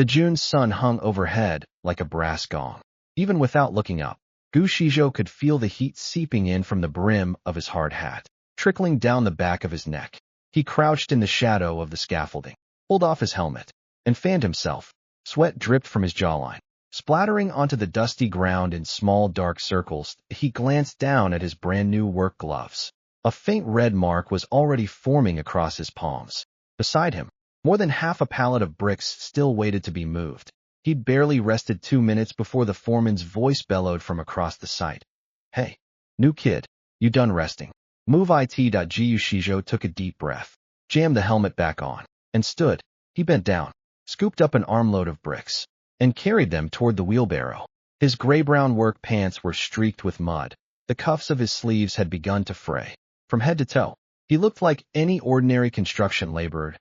The June sun hung overhead like a brass gong. Even without looking up, Gu Shizhou could feel the heat seeping in from the brim of his hard hat, trickling down the back of his neck. He crouched in the shadow of the scaffolding, pulled off his helmet, and fanned himself. Sweat dripped from his jawline, splattering onto the dusty ground in small dark circles. He glanced down at his brand-new work gloves. A faint red mark was already forming across his palms. Beside him, more than half a pallet of bricks still waited to be moved. He'd barely rested 2 minutes before the foreman's voice bellowed from across the site. "Hey, new kid, you done resting?" Move it. Gu Shizhou took a deep breath, jammed the helmet back on, and stood. He bent down, scooped up an armload of bricks, and carried them toward the wheelbarrow. His gray-brown work pants were streaked with mud. The cuffs of his sleeves had begun to fray. From head to toe, he looked like any ordinary construction laborer.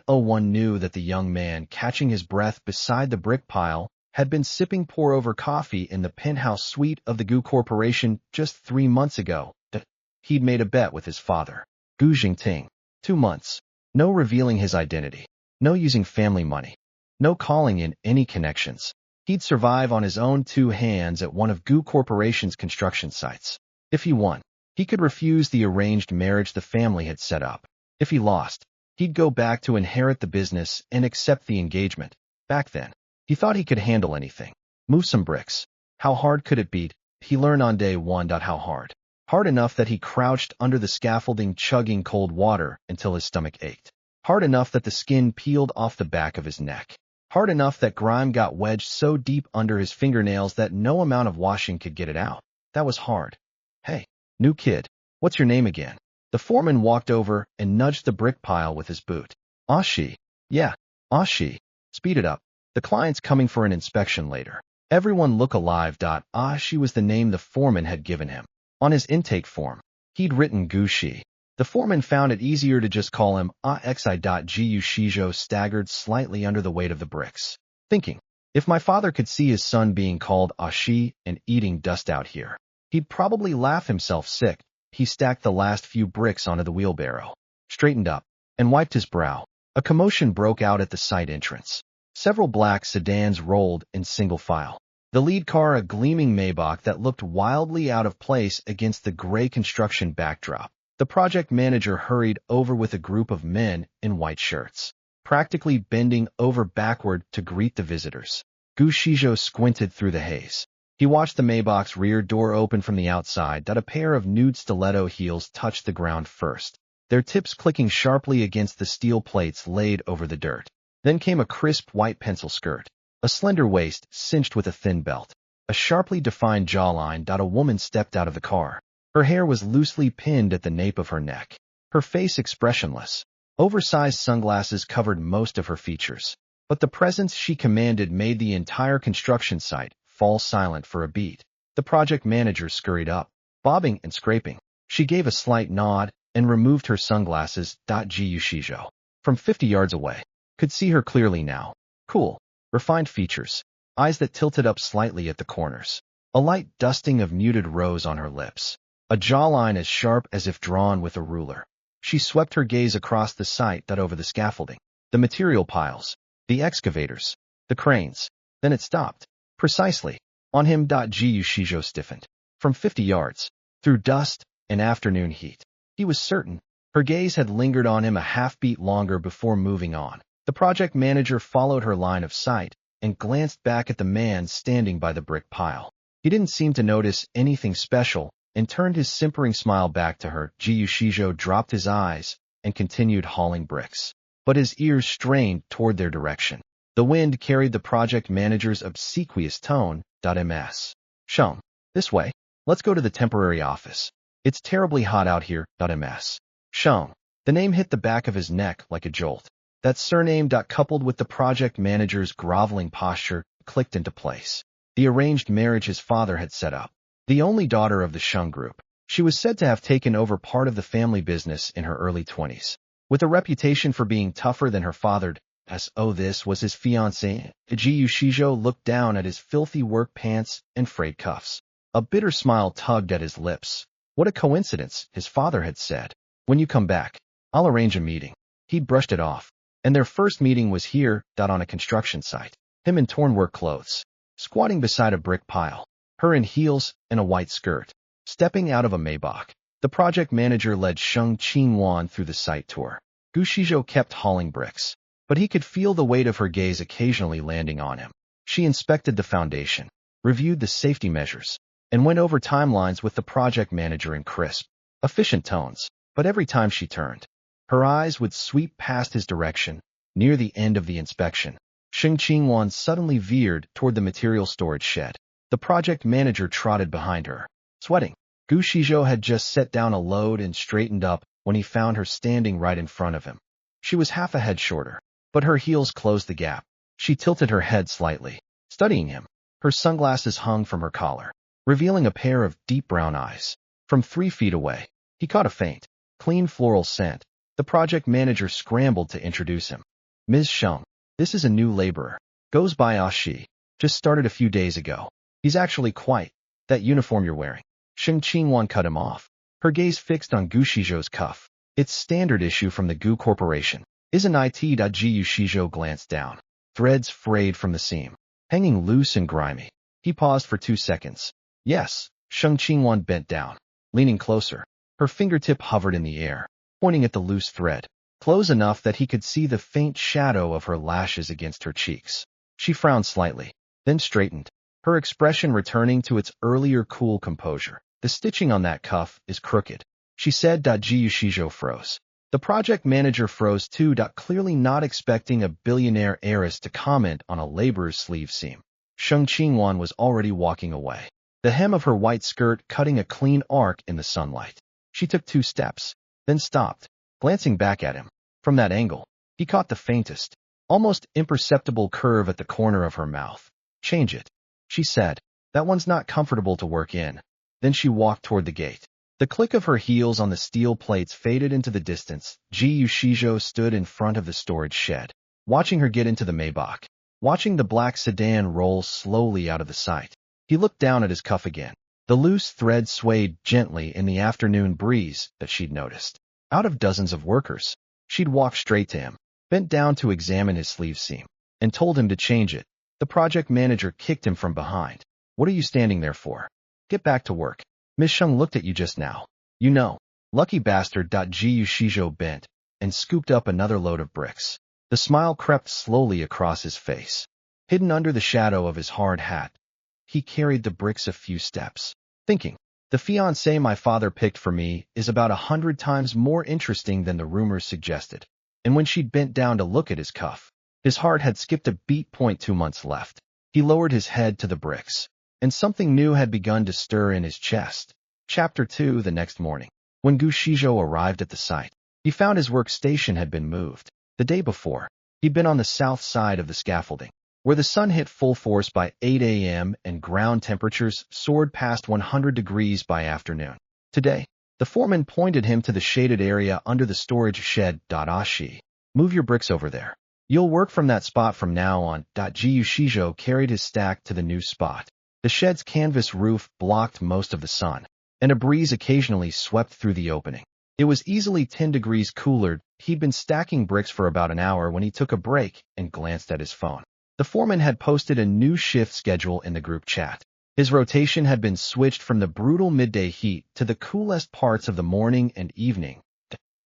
One knew that the young man, catching his breath beside the brick pile, had been sipping pour-over coffee in the penthouse suite of the Gu Corporation just 3 months ago. He'd made a bet with his father, Gu Jingting. 2 months. No revealing his identity. No using family money. No calling in any connections. He'd survive on his own 2 hands at one of Gu Corporation's construction sites. If he won, he could refuse the arranged marriage the family had set up. If he lost, he'd go back to inherit the business and accept the engagement. Back then, he thought he could handle anything. Move some bricks. How hard could it be? He learned on day 1. How hard? Hard enough that he crouched under the scaffolding chugging cold water until his stomach ached. Hard enough that the skin peeled off the back of his neck. Hard enough that grime got wedged so deep under his fingernails that no amount of washing could get it out. That was hard. "Hey, new kid, what's your name again?" The foreman walked over and nudged the brick pile with his boot. "Ashi." "Yeah, Ashi. Speed it up. The client's coming for an inspection later." Everyone look alive. Ashi was the name the foreman had given him. On his intake form, he'd written Gu Shi. The foreman found it easier to just call him Axi. Gu Shizhou staggered slightly under the weight of the bricks, thinking, if my father could see his son being called Ashi and eating dust out here, he'd probably laugh himself sick. He stacked the last few bricks onto the wheelbarrow, straightened up, and wiped his brow. A commotion broke out at the site entrance. Several black sedans rolled in single file. The lead car, a gleaming Maybach that looked wildly out of place against the gray construction backdrop. The project manager hurried over with a group of men in white shirts, practically bending over backward to greet the visitors. Gu Shizhou squinted through the haze. He watched the Maybach's rear door open from the outside. A pair of nude stiletto heels touched the ground first, their tips clicking sharply against the steel plates laid over the dirt. Then came a crisp white pencil skirt, a slender waist cinched with a thin belt, a sharply defined jawline. A woman stepped out of the car. Her hair was loosely pinned at the nape of her neck, her face expressionless. Oversized sunglasses covered most of her features, but the presence she commanded made the entire construction site fall silent for a beat. The project manager scurried up, bobbing and scraping. She gave a slight nod and removed her sunglasses. Gu Shizhou, from 50 yards away, could see her clearly now. Cool, refined features, eyes that tilted up slightly at the corners, a light dusting of muted rose on her lips, a jawline as sharp as if drawn with a ruler. She swept her gaze across the site. Over the scaffolding, the material piles, the excavators, the cranes. Then it stopped. Precisely. On him. Gu Shizhou stiffened. From 50 yards, through dust and afternoon heat. He was certain. Her gaze had lingered on him a half-beat longer before moving on. The project manager followed her line of sight and glanced back at the man standing by the brick pile. He didn't seem to notice anything special and turned his simpering smile back to her. Gu Shizhou dropped his eyes and continued hauling bricks, but his ears strained toward their direction. The wind carried the project manager's obsequious tone. Ms. Shum, this way. Let's go to the temporary office. It's terribly hot out here. Ms. Shum. The name hit the back of his neck like a jolt. That surname. Coupled with the project manager's groveling posture, clicked into place. The arranged marriage his father had set up. The only daughter of the Shung group, she was said to have taken over part of the family business in her early 20s. With a reputation for being tougher than her father. This was his fiancée. Gu Shizhou looked down at his filthy work pants and frayed cuffs. A bitter smile tugged at his lips. What a coincidence, his father had said. When you come back, I'll arrange a meeting. He'd brushed it off. And their first meeting was here, on a construction site. Him in torn work clothes, squatting beside a brick pile. Her in heels and a white skirt, stepping out of a Maybach. The project manager led Sheng Qingwan through the site tour. Gu Shizhou kept hauling bricks, but he could feel the weight of her gaze occasionally landing on him. She inspected the foundation, reviewed the safety measures, and went over timelines with the project manager in crisp, efficient tones. But every time she turned, her eyes would sweep past his direction. Near the end of the inspection, Sheng Qingwan suddenly veered toward the material storage shed. The project manager trotted behind her, sweating. Gu Shizhou had just set down a load and straightened up when he found her standing right in front of him. She was half a head shorter, but her heels closed the gap. She tilted her head slightly, studying him. Her sunglasses hung from her collar, revealing a pair of deep brown eyes. From 3 feet away, he caught a faint, clean floral scent. The project manager scrambled to introduce him. Ms. Sheng, this is a new laborer. Goes by Ashi. Just started a few days ago. He's actually quite that uniform you're wearing. Sheng Qingwan cut him off, her gaze fixed on Gu Shizhou's cuff. It's standard issue from the Gu Corporation. Isn't it? Gu Shizhou glanced down. Threads frayed from the seam, hanging loose and grimy. He paused for 2 seconds. Yes. Sheng Qingwan bent down, leaning closer. Her fingertip hovered in the air, pointing at the loose thread, close enough that he could see the faint shadow of her lashes against her cheeks. She frowned slightly, then straightened, her expression returning to its earlier cool composure. The stitching on that cuff is crooked, she said. Gu Shizhou froze. The project manager froze too, clearly not expecting a billionaire heiress to comment on a laborer's sleeve seam. Sheng Qingwan was already walking away, the hem of her white skirt cutting a clean arc in the sunlight. She took 2 steps, then stopped, glancing back at him. From that angle, he caught the faintest, almost imperceptible curve at the corner of her mouth. Change it, she said. That one's not comfortable to work in. Then she walked toward the gate. The click of her heels on the steel plates faded into the distance. Gu Shizhou stood in front of the storage shed, watching her get into the Maybach, watching the black sedan roll slowly out of the site. He looked down at his cuff again. The loose thread swayed gently in the afternoon breeze that she'd noticed. Out of dozens of workers, she'd walked straight to him, bent down to examine his sleeve seam, and told him to change it. The project manager kicked him from behind. What are you standing there for? Get back to work. Miss Sheng looked at you just now. You know. Lucky bastard. Gu Shizhou bent and scooped up another load of bricks. The smile crept slowly across his face. Hidden under the shadow of his hard hat, he carried the bricks a few steps, thinking, the fiancée my father picked for me is about 100 times more interesting than the rumors suggested. And when she'd bent down to look at his cuff, his heart had skipped a beat. 2 months left. He lowered his head to the bricks, and something new had begun to stir in his chest. Chapter 2. The next morning, when Gu Shizhou arrived at the site, he found his workstation had been moved. The day before, he'd been on the south side of the scaffolding, where the sun hit full force by 8 a.m. and ground temperatures soared past 100 degrees by afternoon. Today, the foreman pointed him to the shaded area under the storage shed. Ashi, move your bricks over there. You'll work from that spot from now on. Gu Shizhou carried his stack to the new spot. The shed's canvas roof blocked most of the sun, and a breeze occasionally swept through the opening. It was easily 10 degrees cooler. He'd been stacking bricks for about an hour when he took a break and glanced at his phone. The foreman had posted a new shift schedule in the group chat. His rotation had been switched from the brutal midday heat to the coolest parts of the morning and evening.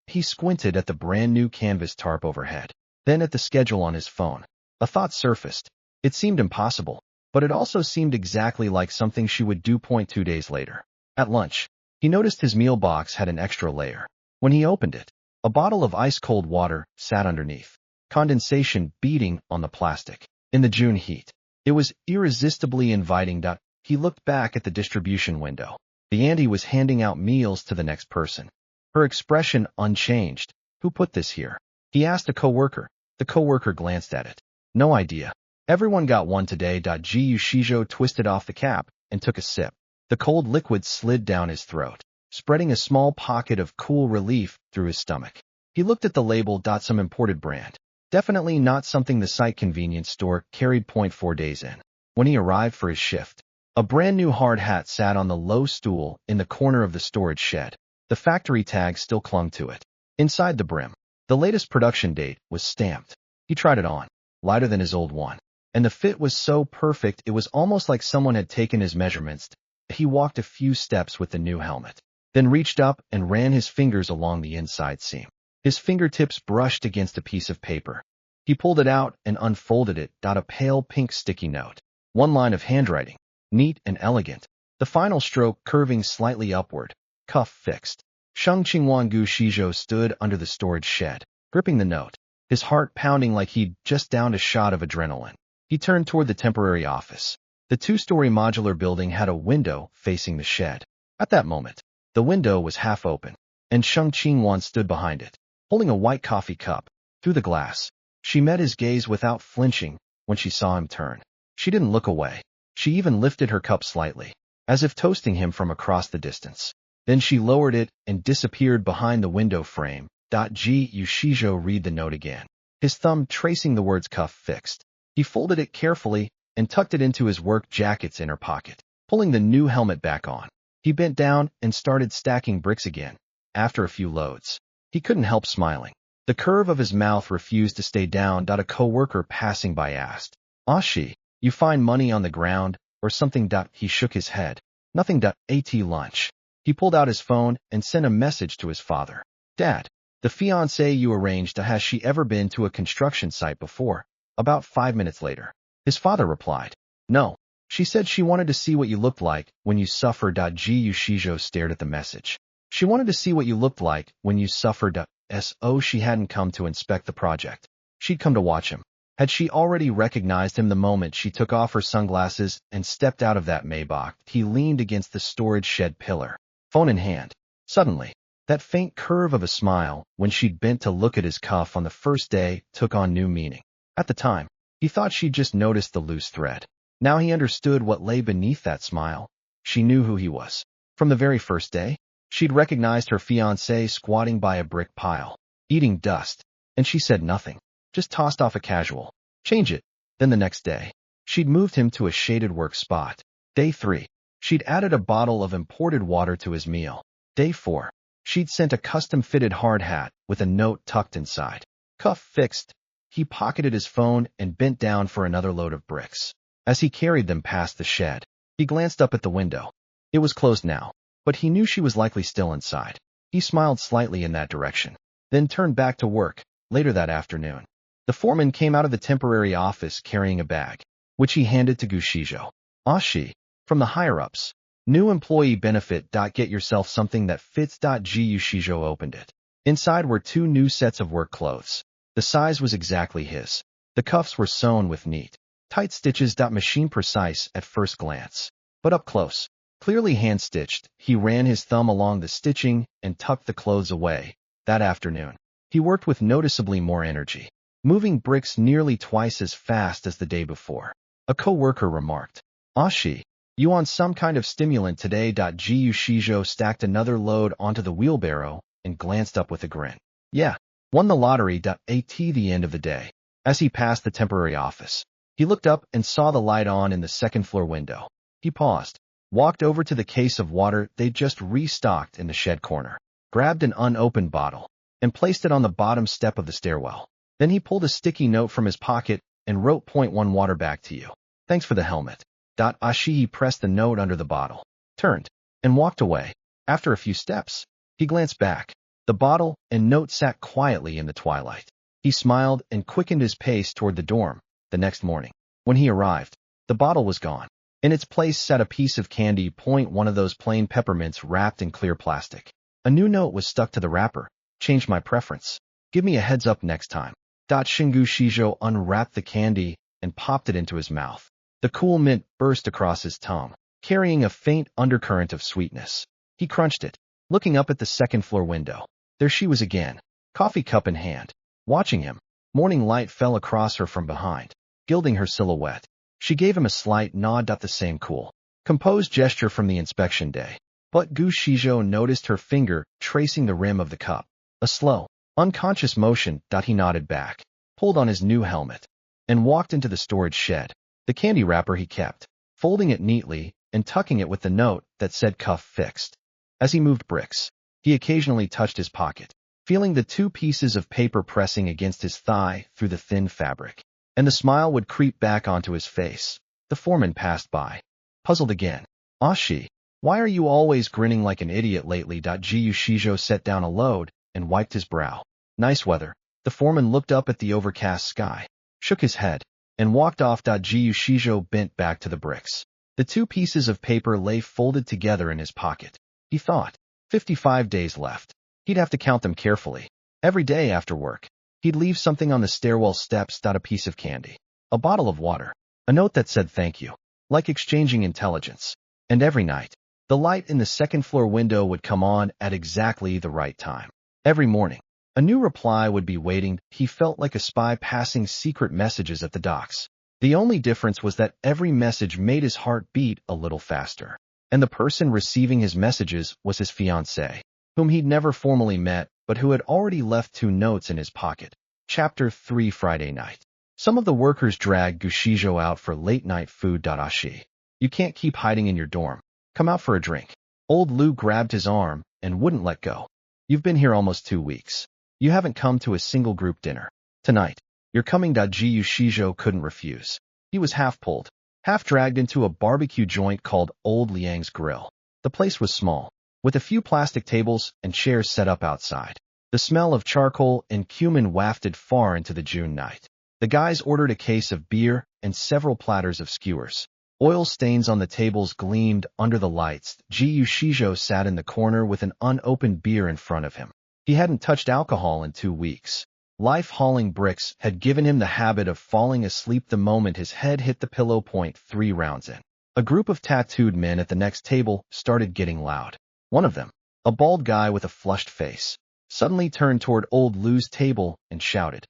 He squinted at the brand-new canvas tarp overhead, then at the schedule on his phone. A thought surfaced. It seemed impossible, but it also seemed exactly like something she would do. 2 days later. At lunch, he noticed his meal box had an extra layer. When he opened it, a bottle of ice-cold water sat underneath, condensation beating on the plastic. In the June heat, it was irresistibly inviting. He looked back at the distribution window. The auntie was handing out meals to the next person, her expression unchanged. Who put this here? He asked a coworker. The coworker glanced at it. No idea. Everyone got one today. Gu Shizhou twisted off the cap and took a sip. The cold liquid slid down his throat, spreading a small pocket of cool relief through his stomach. He looked at the label. Some imported brand. Definitely not something the site convenience store carried. 4 days in, when he arrived for his shift, a brand new hard hat sat on the low stool in the corner of the storage shed. The factory tag still clung to it. Inside the brim, The latest production date was stamped. He tried it on, lighter than his old one, and the fit was so perfect it was almost like someone had taken his measurements. He walked a few steps with the new helmet, then reached up and ran his fingers along the inside seam. His fingertips brushed against a piece of paper. He pulled it out and unfolded it. A pale pink sticky note. One line of handwriting, neat and elegant. The final stroke curving slightly upward. Cuff fixed. Sheng Qingwan Gu Shizhou stood under the storage shed, gripping the note, his heart pounding like he'd just downed a shot of adrenaline. He turned toward the temporary office. The two-story modular building had a window facing the shed. At that moment, the window was half open, and Sheng Qingwan stood behind it, holding a white coffee cup. Through the glass, she met his gaze without flinching. When she saw him turn, she didn't look away. She even lifted her cup slightly, as if toasting him from across the distance. Then she lowered it and disappeared behind the window frame. Gu Shizhou read the note again, his thumb tracing the words cuff fixed. He folded it carefully and tucked it into his work jacket's inner pocket, pulling the new helmet back on. He bent down and started stacking bricks again. After a few loads, he couldn't help smiling. The curve of his mouth refused to stay down. A co-worker passing by asked, "Ashi, you find money on the ground or something?" He shook his head. "Nothing. At lunch." He pulled out his phone and sent a message to his father. "Dad, the fiancée you arranged, has she ever been to a construction site before?" About 5 minutes later, his father replied, "No. She said she wanted to see what you looked like when you suffered." Gu Shizhou stared at the message. She wanted to see what you looked like when you suffered. So she hadn't come to inspect the project. She'd come to watch him. Had she already recognized him the moment she took off her sunglasses and stepped out of that Maybach? He leaned against the storage shed pillar, phone in hand. Suddenly, that faint curve of a smile when she'd bent to look at his cuff on the first day took on new meaning. At the time, he thought she'd just noticed the loose thread. Now he understood what lay beneath that smile. She knew who he was. From the very first day, she'd recognized her fiancé squatting by a brick pile, eating dust, and she said nothing, just tossed off a casual, "Change it." Then the next day, she'd moved him to a shaded work spot. Day 3, she'd added a bottle of imported water to his meal. Day 4, she'd sent a custom-fitted hard hat with a note tucked inside. Cuff fixed. He pocketed his phone and bent down for another load of bricks. As he carried them past the shed, he glanced up at the window. It was closed now, but he knew she was likely still inside. He smiled slightly in that direction, then turned back to work. Later that afternoon, the foreman came out of the temporary office carrying a bag, which he handed to Gu Shizhou. "Ashi, from the higher-ups. New employee benefit. Get yourself something that fits." Gu Shizhou opened it. Inside were 2 new sets of work clothes. The size was exactly his. The cuffs were sewn with neat, tight stitches. Machine precise at first glance, but up close, clearly hand-stitched. He ran his thumb along the stitching and tucked the clothes away. That afternoon, he worked with noticeably more energy, moving bricks nearly twice as fast as the day before. A co-worker remarked, "Ashi, you on some kind of stimulant today?" Gu Shizhou stacked another load onto the wheelbarrow and glanced up with a grin. "Yeah, won the lottery." At the end of the day, as he passed the temporary office, he looked up and saw the light on in the second-floor window. He paused, walked over to the case of water they'd just restocked in the shed corner, grabbed an unopened bottle, and placed it on the bottom step of the stairwell. Then he pulled a sticky note from his pocket and wrote, ".1 water back to you. Thanks for the helmet." Ashi pressed the note under the bottle, turned, and walked away. After a few steps, he glanced back. The bottle and note sat quietly in the twilight. He smiled and quickened his pace toward the dorm. The next morning, when he arrived, the bottle was gone. In its place sat a piece of candy, .1 of those plain peppermints wrapped in clear plastic. A new note was stuck to the wrapper. "Changed my preference. Give me a heads up next time." Gu Shizhou unwrapped the candy and popped it into his mouth. The cool mint burst across his tongue, carrying a faint undercurrent of sweetness. He crunched it, looking up at the second-floor window. There she was again, coffee cup in hand, watching him. Morning light fell across her from behind, gilding her silhouette. She gave him a slight nod. The same cool, composed gesture from the inspection day. But Gu Shizhou noticed her finger tracing the rim of the cup. A slow, unconscious motion. He nodded back, pulled on his new helmet, and walked into the storage shed. The candy wrapper he kept, folding it neatly and tucking it with the note that said cuff fixed. As he moved bricks, he occasionally touched his pocket, feeling the two pieces of paper pressing against his thigh through the thin fabric. And the smile would creep back onto his face. The foreman passed by. Puzzled again. Ashi, why are you always grinning like an idiot lately? Gu Shijo set down a load and wiped his brow. Nice weather. The foreman looked up at the overcast sky, shook his head, and walked off. Gu Shijo bent back to the bricks. The two pieces of paper lay folded together in his pocket. He thought, 55 days left. He'd have to count them carefully. Every day after work, he'd leave something on the stairwell steps. A piece of candy, a bottle of water, a note that said thank you, like exchanging intelligence. And every night, the light in the second-floor window would come on at exactly the right time. Every morning, a new reply would be waiting. He felt like a spy passing secret messages at the docks. The only difference was that every message made his heart beat a little faster. And the person receiving his messages was his fiancée, whom he'd never formally met, but who had already left 2 notes in his pocket. Chapter 3 Friday night. Some of the workers dragged Gushijo out for late-night food. Ashi, you can't keep hiding in your dorm. Come out for a drink. Old Lou grabbed his arm and wouldn't let go. You've been here almost 2 weeks. You haven't come to a single group dinner. Tonight, you're coming. Gu Shijo couldn't refuse. He was half pulled, half dragged into a barbecue joint called Old Liang's Grill. The place was small, with a few plastic tables and chairs set up outside. The smell of charcoal and cumin wafted far into the June night. The guys ordered a case of beer and several platters of skewers. Oil stains on the tables gleamed under the lights. Gu Shijo sat in the corner with an unopened beer in front of him. He hadn't touched alcohol in 2 weeks. Life hauling bricks had given him the habit of falling asleep the moment his head hit the pillow. 3 rounds in. A group of tattooed men at the next table started getting loud. One of them, a bald guy with a flushed face, suddenly turned toward Old Lou's table and shouted,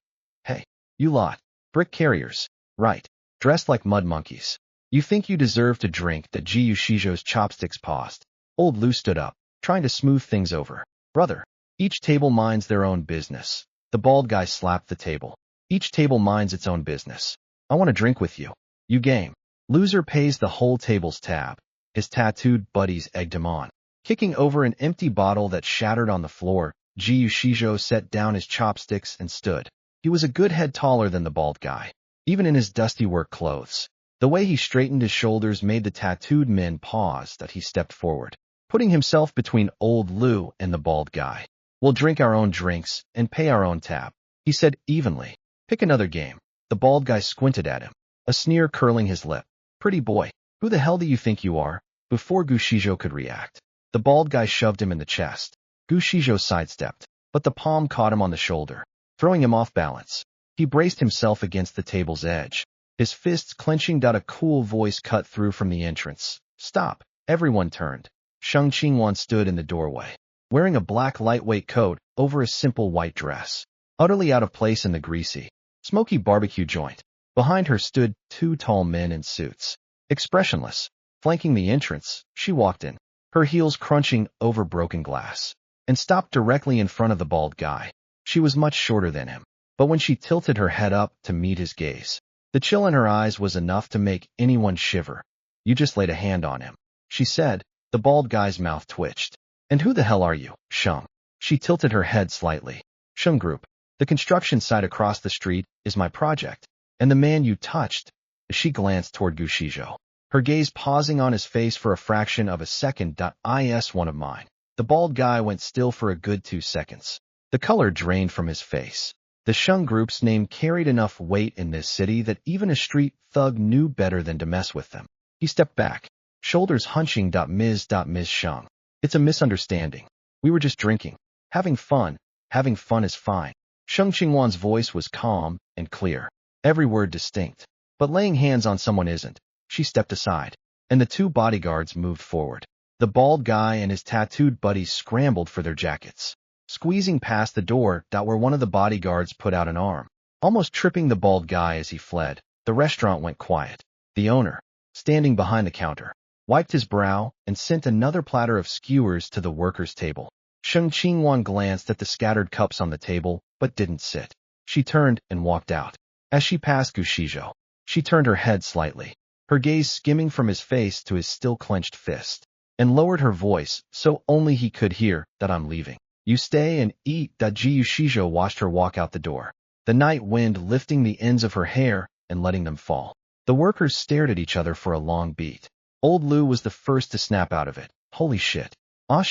"Hey, you lot, brick carriers, right, dressed like mud monkeys. You think you deserve to drink?" The Gu Shijo's chopsticks paused. Old Lou stood up, trying to smooth things over. "Brother, each table minds their own business." The bald guy slapped the table. "Each table minds its own business. I want to drink with you. You game. Loser pays the whole table's tab." His tattooed buddies egged him on. Kicking over an empty bottle that shattered on the floor, Gu Shijo set down his chopsticks and stood. He was a good head taller than the bald guy, even in his dusty work clothes. The way he straightened his shoulders made the tattooed men pause. That he stepped forward, putting himself between Old Lou and the bald guy. "We'll drink our own drinks and pay our own tab," he said evenly. "Pick another game." The bald guy squinted at him, a sneer curling his lip. "Pretty boy, who the hell do you think you are?" Before Gushijo could react, the bald guy shoved him in the chest. Gushijo sidestepped, but the palm caught him on the shoulder, throwing him off balance. He braced himself against the table's edge, his fists clenching. A cool voice cut through from the entrance. "Stop!" Everyone turned. Sheng Qingwan stood in the doorway, wearing a black lightweight coat over a simple white dress, utterly out of place in the greasy, smoky barbecue joint. Behind her stood 2 tall men in suits. Expressionless, flanking the entrance, she walked in, her heels crunching over broken glass, and stopped directly in front of the bald guy. She was much shorter than him, but when she tilted her head up to meet his gaze, the chill in her eyes was enough to make anyone shiver. "You just laid a hand on him," she said. The bald guy's mouth twitched. "And who the hell are you, Sheng?" She tilted her head slightly. "Sheng Group, the construction site across the street, is my project. And the man you touched." She glanced toward Gushijo, her gaze pausing on his face for a fraction of a second. "Is one of mine." The bald guy went still for a good 2 seconds. The color drained from his face. The Sheng Group's name carried enough weight in this city that even a street thug knew better than to mess with them. He stepped back, shoulders hunching. Ms. Sheng, it's a misunderstanding. We were just drinking. Having fun. Having fun is fine. Sheng Qingwan's voice was calm and clear, every word distinct. But laying hands on someone isn't. She stepped aside, and the 2 bodyguards moved forward. The bald guy and his tattooed buddies scrambled for their jackets, squeezing past the door. Where one of the bodyguards put out an arm, almost tripping the bald guy as he fled. The restaurant went quiet. The owner, standing behind the counter, wiped his brow and sent another platter of skewers to the workers' table. Sheng Qingwan glanced at the scattered cups on the table, but didn't sit. She turned and walked out. As she passed Gushijo, she turned her head slightly, her gaze skimming from his face to his still clenched fist, and lowered her voice so only he could hear. "I'm leaving. You stay and eat. Jiu Shijo watched her walk out the door, the night wind lifting the ends of her hair and letting them fall. The workers stared at each other for a long beat. Old Lu was the first to snap out of it. Holy shit. Ah,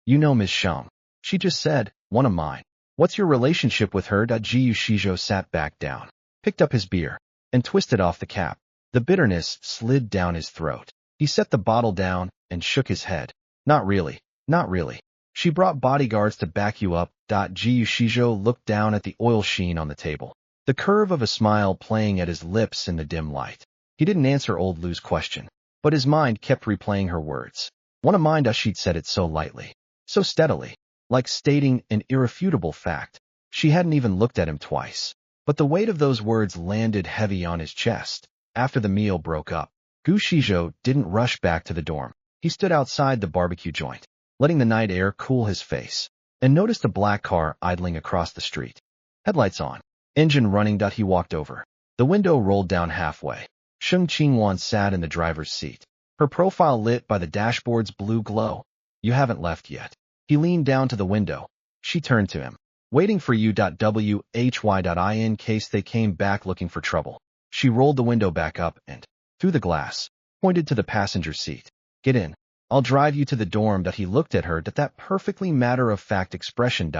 you know Ms. Sheng. She just said, one of mine. What's your relationship with her? Jiu Shijo sat back down, picked up his beer, and twisted off the cap. The bitterness slid down his throat. He set the bottle down and shook his head. Not really. Not really. She brought bodyguards to back you up. Jiu Shijo looked down at the oil sheen on the table, the curve of a smile playing at his lips in the dim light. He didn't answer old Lu's question, but his mind kept replaying her words. One of mine. She'd said it so lightly, so steadily, like stating an irrefutable fact. She hadn't even looked at him twice, but the weight of those words landed heavy on his chest. After the meal broke up, Gu Shijo didn't rush back to the dorm. He stood outside the barbecue joint, letting the night air cool his face, and noticed a black car idling across the street. Headlights on, engine running. He walked over. The window rolled down halfway. Sheng Qingwan sat in the driver's seat, her profile lit by the dashboard's blue glow. You haven't left yet. He leaned down to the window. She turned to him. Waiting for you. Why? In case they came back looking for trouble. She rolled the window back up and, through the glass, pointed to the passenger seat. Get in. I'll drive you to the dorm. He looked at her. That perfectly matter-of-fact expression.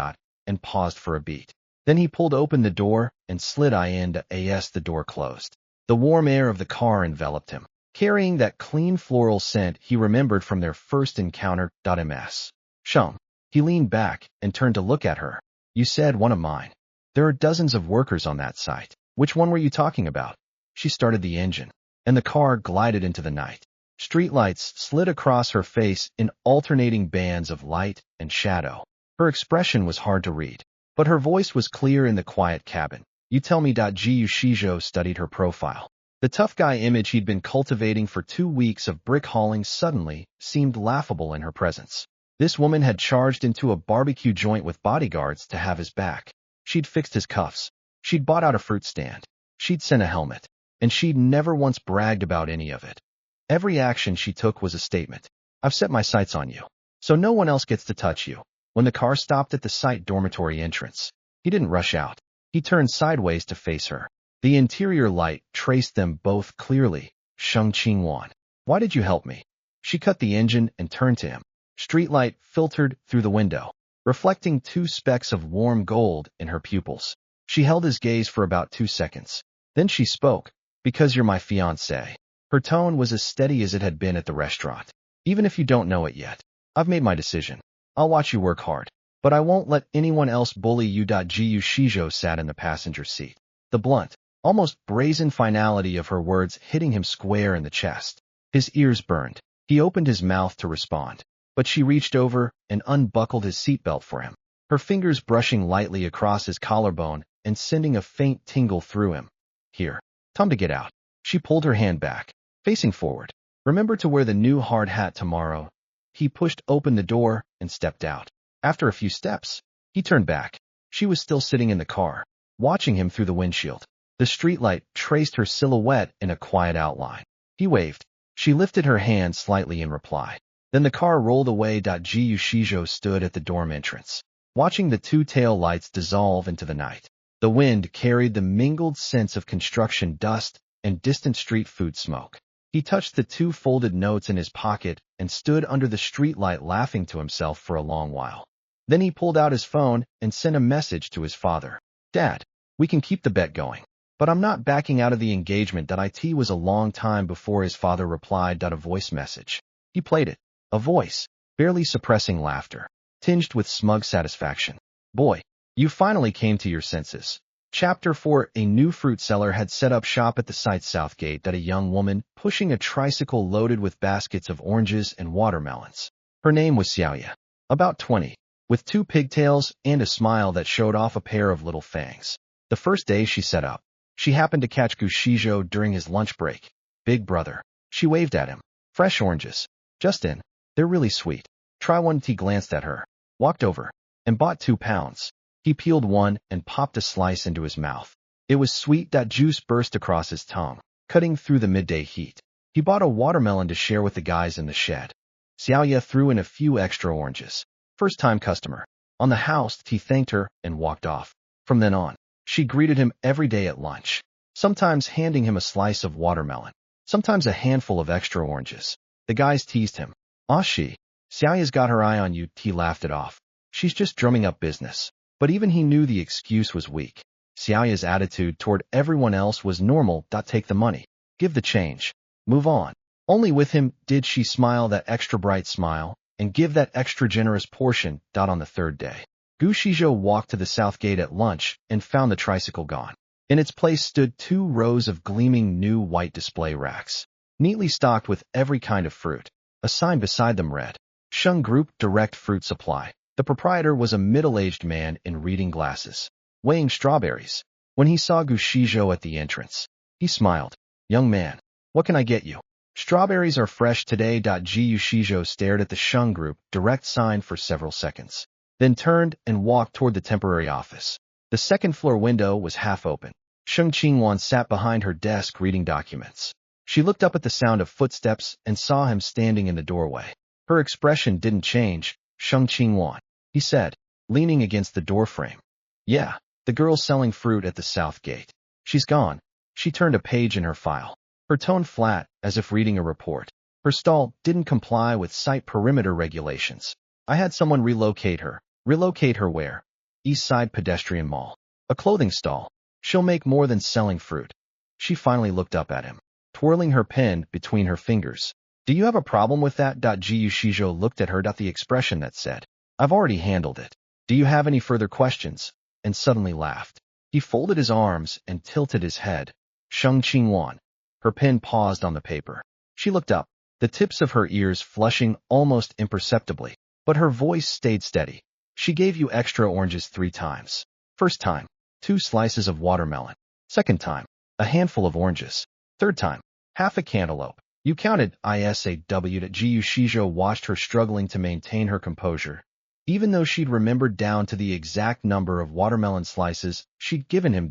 And paused for a beat. Then he pulled open the door and slid in. As the door closed, the warm air of the car enveloped him, carrying that clean floral scent he remembered from their first encounter. Ms. Sheng. He leaned back and turned to look at her. You said one of mine. There are dozens of workers on that site. Which one were you talking about? She started the engine, and the car glided into the night. Streetlights slid across her face in alternating bands of light and shadow. Her expression was hard to read, but her voice was clear in the quiet cabin. You tell me. Jiu Shijo studied her profile. The tough guy image he'd been cultivating for 2 weeks of brick hauling suddenly seemed laughable in her presence. This woman had charged into a barbecue joint with bodyguards to have his back. She'd fixed his cuffs. She'd bought out a fruit stand. She'd sent a helmet. And she'd never once bragged about any of it. Every action she took was a statement. I've set my sights on you, so no one else gets to touch you. When the car stopped at the site dormitory entrance, he didn't rush out. He turned sideways to face her. The interior light traced them both clearly. Sheng Qingwan. Why did you help me? She cut the engine and turned to him. Streetlight filtered through the window, reflecting 2 specks of warm gold in her pupils. She held his gaze for about 2 seconds. Then she spoke. Because you're my fiancée. Her tone was as steady as it had been at the restaurant. Even if you don't know it yet, I've made my decision. I'll watch you work hard, but I won't let anyone else bully you. Jiu Shijo sat in the passenger seat, the blunt, almost brazen finality of her words hitting him square in the chest. His ears burned. He opened his mouth to respond, but she reached over and unbuckled his seatbelt for him, her fingers brushing lightly across his collarbone and sending a faint tingle through him. Here. Time to get out. She pulled her hand back, facing forward. Remember to wear the new hard hat tomorrow. He pushed open the door and stepped out. After a few steps, he turned back. She was still sitting in the car, watching him through the windshield. The streetlight traced her silhouette in a quiet outline. He waved. She lifted her hand slightly in reply. Then the car rolled away. Jiu Shijo stood at the dorm entrance, watching the 2 tail lights dissolve into the night. The wind carried the mingled scents of construction dust and distant street food smoke. He touched the 2 folded notes in his pocket and stood under the streetlight laughing to himself for a long while. Then he pulled out his phone and sent a message to his father. Dad, we can keep the bet going, but I'm not backing out of the engagement. It was a long time before his father replied. A voice message. He played it. A voice, barely suppressing laughter, tinged with smug satisfaction. Boy, you finally came to your senses. Chapter 4. A new fruit seller had set up shop at the site's south gate. A young woman pushing a tricycle loaded with baskets of oranges and watermelons. Her name was Xiaoya, about 20, with 2 pigtails and a smile that showed off a pair of little fangs. The first day she set up, she happened to catch Gu Shijo during his lunch break. Big brother. She waved at him. Fresh oranges. Just in. They're really sweet. Try one. He glanced at her, walked over, and bought 2 pounds. He peeled one and popped a slice into his mouth. It was sweet. Juice burst across his tongue, cutting through the midday heat. He bought a watermelon to share with the guys in the shed. Xiaoya threw in a few extra oranges. First-time customer. On the house, he thanked her and walked off. From then on, she greeted him every day at lunch, sometimes handing him a slice of watermelon, sometimes a handful of extra oranges. The guys teased him. "Ah, Xiaoya's got her eye on you," he laughed it off. "She's just drumming up business." But even he knew the excuse was weak. Xiaoya's attitude toward everyone else was normal. Take the money, give the change, move on. Only with him did she smile that extra bright smile and give that extra generous portion. On the third day, Gu Shizhou walked to the south gate at lunch and found the tricycle gone. In its place stood 2 rows of gleaming new white display racks, neatly stocked with every kind of fruit. A sign beside them read, "Sheng Group Direct Fruit Supply." The proprietor was a middle-aged man in reading glasses, weighing strawberries. When he saw Gu Shizhou at the entrance, he smiled. "Young man, what can I get you?" "Strawberries are fresh today." Gu Shizhou stared at the Sheng Group Direct sign for several seconds, then turned and walked toward the temporary office. The second-floor window was half open. Sheng Qingwan sat behind her desk reading documents. She looked up at the sound of footsteps and saw him standing in the doorway. Her expression didn't change. "Sheng Qingwan," he said, leaning against the doorframe. "Yeah, the girl selling fruit at the south gate. She's gone." She turned a page in her file, her tone flat, as if reading a report. "Her stall didn't comply with site perimeter regulations. I had someone relocate her." "Relocate her where?" "East Side Pedestrian Mall. A clothing stall. She'll make more than selling fruit." She finally looked up at him, twirling her pen between her fingers. "Do you have a problem with that?" Gu Shizhou looked at her. The expression that said, "I've already handled it. Do you have any further questions?" and suddenly laughed. He folded his arms and tilted his head. "Sheng Qingwan." Her pen paused on the paper. She looked up, the tips of her ears flushing almost imperceptibly, but her voice stayed steady. "She gave you extra oranges 3 times. First time, 2 slices of watermelon. Second time, a handful of oranges. Third time, half a cantaloupe. You counted ISAW." Gu Shizhou watched her struggling to maintain her composure. Even though she'd remembered down to the exact number of watermelon slices she'd given him.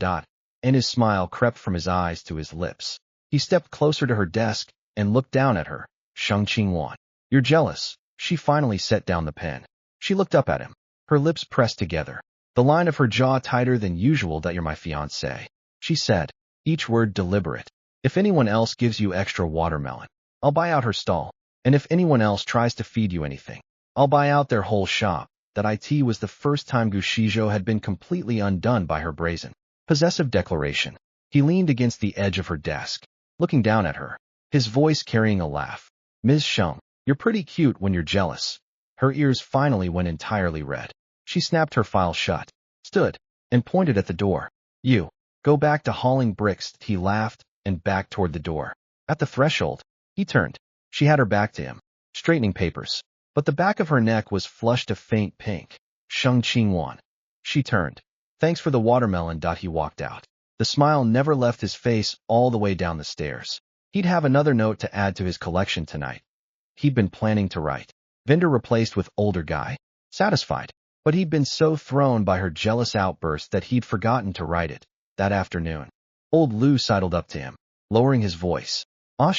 And his smile crept from his eyes to his lips. He stepped closer to her desk and looked down at her. "Sheng Qingwan, you're jealous." She finally set down the pen. She looked up at him, her lips pressed together, the line of her jaw tighter than usual. "You're my fiancée," she said, each word deliberate. "If anyone else gives you extra watermelon, I'll buy out her stall. And if anyone else tries to feed you anything, I'll buy out their whole shop." It was the first time Gu Shizhou had been completely undone by her brazen, possessive declaration. He leaned against the edge of her desk, looking down at her, his voice carrying a laugh. "Ms. Sheng, you're pretty cute when you're jealous." Her ears finally went entirely red. She snapped her file shut, stood, and pointed at the door. "You, go back to hauling bricks." He laughed and backed toward the door. At the threshold, he turned. She had her back to him, straightening papers, but the back of her neck was flushed a faint pink. "Sheng Qingwan." She turned. "Thanks for the watermelon." He walked out. The smile never left his face all the way down the stairs. He'd have another note to add to his collection tonight. He'd been planning to write. Vendor replaced with older guy. Satisfied. But he'd been so thrown by her jealous outburst that he'd forgotten to write it. That afternoon, old Lu sidled up to him, lowering his voice. "Ah,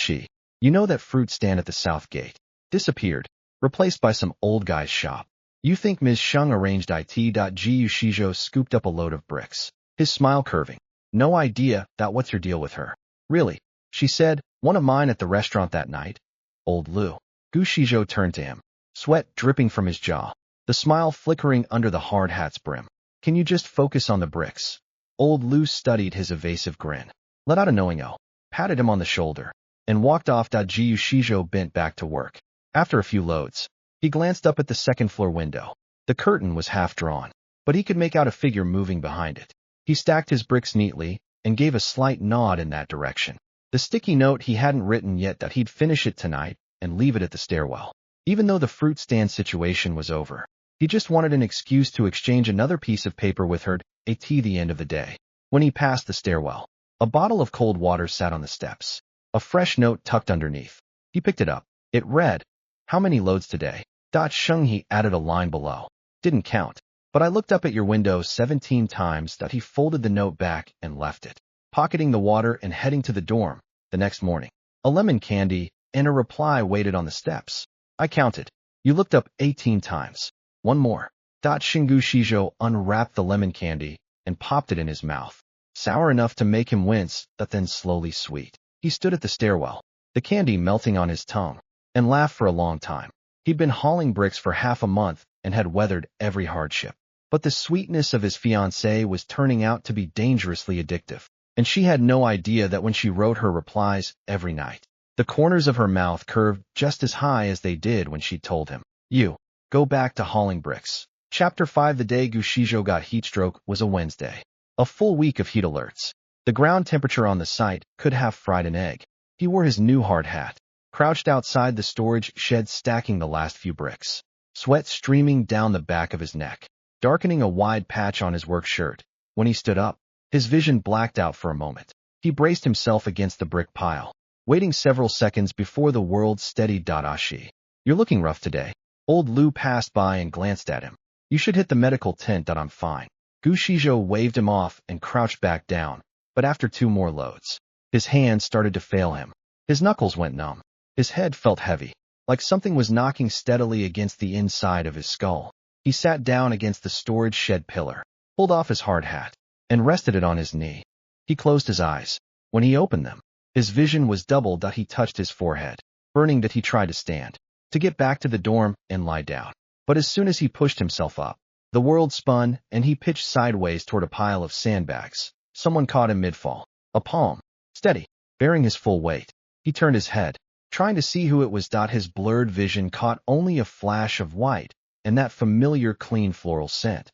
you know that fruit stand at the south gate? Disappeared. Replaced by some old guy's shop. You think Ms. Sheng arranged it?" Gu Shizhou scooped up a load of bricks, his smile curving. "No idea. What's your deal with her?" "Really?" she said. "One of mine at the restaurant that night." "Old Lu." Gu Shizhou turned to him, sweat dripping from his jaw, the smile flickering under the hard hat's brim. "Can you just focus on the bricks?" Old Lu studied his evasive grin, let out a knowing "oh," patted him on the shoulder, and walked off. Gu Shizhou bent back to work. After a few loads, he glanced up at the second-floor window. The curtain was half drawn, but he could make out a figure moving behind it. He stacked his bricks neatly and gave a slight nod in that direction. The sticky note he hadn't written yet that he'd finish it tonight and leave it at the stairwell. Even though the fruit stand situation was over, he just wanted an excuse to exchange another piece of paper with her at the end of the day. When he passed the stairwell, a bottle of cold water sat on the steps, a fresh note tucked underneath. He picked it up. It read, "How many loads today?" Sheng, he added a line below. "Didn't count, but I looked up at your window 17 times." He folded the note back and left it, pocketing the water and heading to the dorm. The next morning, a lemon candy and a reply waited on the steps. "I counted. You looked up 18 times. One more." Shingu Shijo unwrapped the lemon candy and popped it in his mouth. Sour enough to make him wince, but then slowly sweet. He stood at the stairwell, the candy melting on his tongue, and laughed for a long time. He'd been hauling bricks for half a month and had weathered every hardship. But the sweetness of his fiancée was turning out to be dangerously addictive, and she had no idea that when she wrote her replies every night, the corners of her mouth curved just as high as they did when she told him, "You, go back to hauling bricks." Chapter 5. The day Gu Shijo got heatstroke was a Wednesday. A full week of heat alerts. The ground temperature on the site could have fried an egg. He wore his new hard hat, crouched outside the storage shed stacking the last few bricks, sweat streaming down the back of his neck, darkening a wide patch on his work shirt. When he stood up, his vision blacked out for a moment. He braced himself against the brick pile, waiting several seconds before the world steadied. Ashi, "You're looking rough today." Old Lu passed by and glanced at him. "You should hit the medical tent." "I'm fine." Gu Shijo waved him off and crouched back down, but after 2 more loads, his hands started to fail him. His knuckles went numb. His head felt heavy, like something was knocking steadily against the inside of his skull. He sat down against the storage shed pillar, pulled off his hard hat, and rested it on his knee. He closed his eyes. When he opened them, his vision was doubled. He touched his forehead, burning. He tried to stand, to get back to the dorm and lie down. But as soon as he pushed himself up, the world spun and he pitched sideways toward a pile of sandbags. Someone caught him mid-fall. A palm, steady, bearing his full weight. He turned his head, trying to see who it was. His blurred vision caught only a flash of white and that familiar clean floral scent.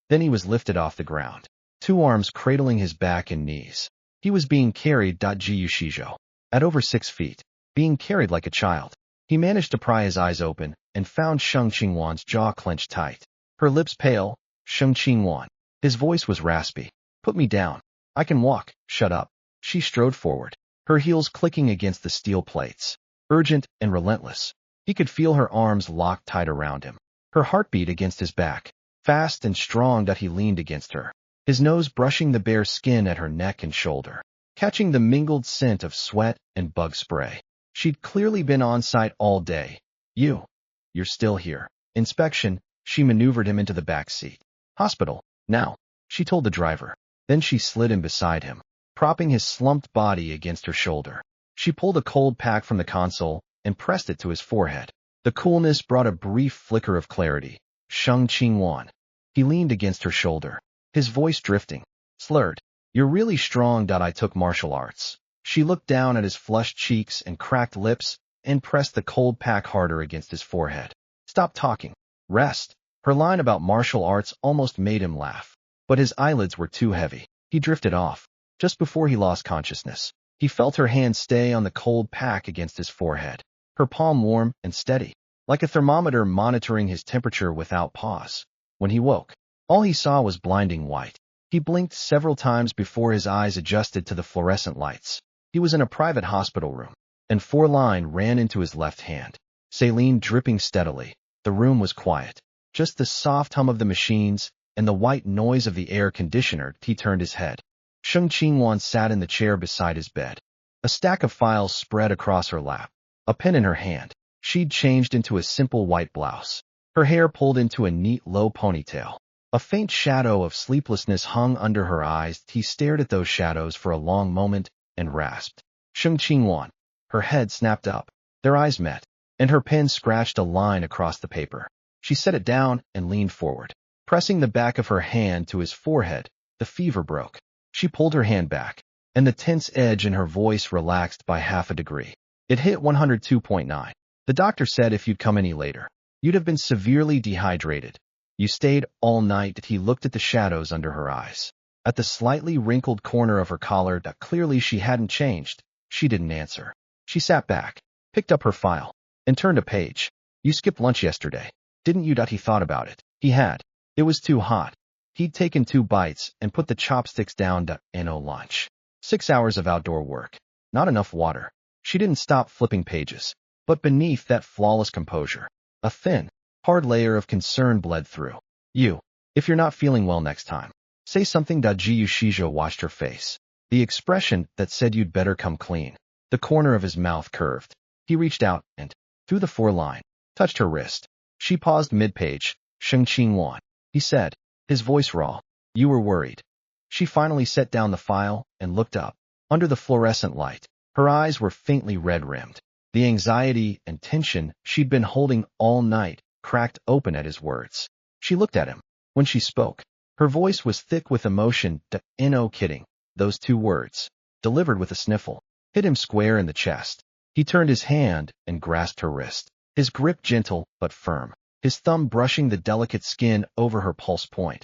Then he was lifted off the ground, 2 arms cradling his back and knees. He was being carried. Gu Shijo, at over 6 feet, being carried like a child. He managed to pry his eyes open and found Sheng Qingwan's jaw clenched tight, her lips pale. "Sheng Qingwan." His voice was raspy. "Put me down. I can walk." "Shut up." She strode forward, her heels clicking against the steel plates, urgent and relentless. He could feel her arms locked tight around him, her heartbeat against his back, fast and strong. He leaned against her, his nose brushing the bare skin at her neck and shoulder, catching the mingled scent of sweat and bug spray. She'd clearly been on site all day. You're still here." "Inspection." She maneuvered him into the back seat. "Hospital, now," she told the driver. Then she slid in beside him, propping his slumped body against her shoulder. She pulled a cold pack from the console and pressed it to his forehead. The coolness brought a brief flicker of clarity. "Sheng Qingwan." He leaned against her shoulder, his voice drifting, slurred. "You're really strong." "I took martial arts." She looked down at his flushed cheeks and cracked lips and pressed the cold pack harder against his forehead. "Stop talking. Rest." Her line about martial arts almost made him laugh, but his eyelids were too heavy. He drifted off. Just before he lost consciousness, he felt her hand stay on the cold pack against his forehead, her palm warm and steady, like a thermometer monitoring his temperature without pause. When he woke, all he saw was blinding white. He blinked several times before his eyes adjusted to the fluorescent lights. He was in a private hospital room, and 4 line ran into his left hand, saline dripping steadily. The room was quiet, just the soft hum of the machines and the white noise of the air conditioner. He turned his head. Sheng Qingwan sat in the chair beside his bed, a stack of files spread across her lap, a pen in her hand. She'd changed into a simple white blouse, her hair pulled into a neat low ponytail. A faint shadow of sleeplessness hung under her eyes. He stared at those shadows for a long moment and rasped, "Sheng Qingwan." Her head snapped up. Their eyes met, and her pen scratched a line across the paper. She set it down and leaned forward, pressing the back of her hand to his forehead. The fever broke. She pulled her hand back, and the tense edge in her voice relaxed by half a degree. It hit 102.9. "The doctor said if you'd come any later, you'd have been severely dehydrated. You stayed all night." He looked at the shadows under her eyes, at the slightly wrinkled corner of her collar. Clearly she hadn't changed. She didn't answer. She sat back, picked up her file, and turned a page. "You skipped lunch yesterday, didn't you?" He thought about it. He had. It was too hot. He'd taken 2 bites and put the chopsticks down. No lunch. 6 hours of outdoor work. Not enough water. She didn't stop flipping pages. But beneath that flawless composure, a thin, hard layer of concern bled through. If you're not feeling well next time, say something." Gu Shijo washed her face, the expression that said you'd better come clean. The corner of his mouth curved. He reached out and, through the 4 line, touched her wrist. She paused mid-page. "Sheng Qingwan." he said, his voice raw. You were worried. She finally set down the file and looked up. Under the fluorescent light, her eyes were faintly red-rimmed. The anxiety and tension she'd been holding all night cracked open at his words. She looked at him. When she spoke, her voice was thick with emotion. No kidding. Those two words, delivered with a sniffle, hit him square in the chest. He turned his hand and grasped her wrist, his grip gentle but firm, his thumb brushing the delicate skin over her pulse point.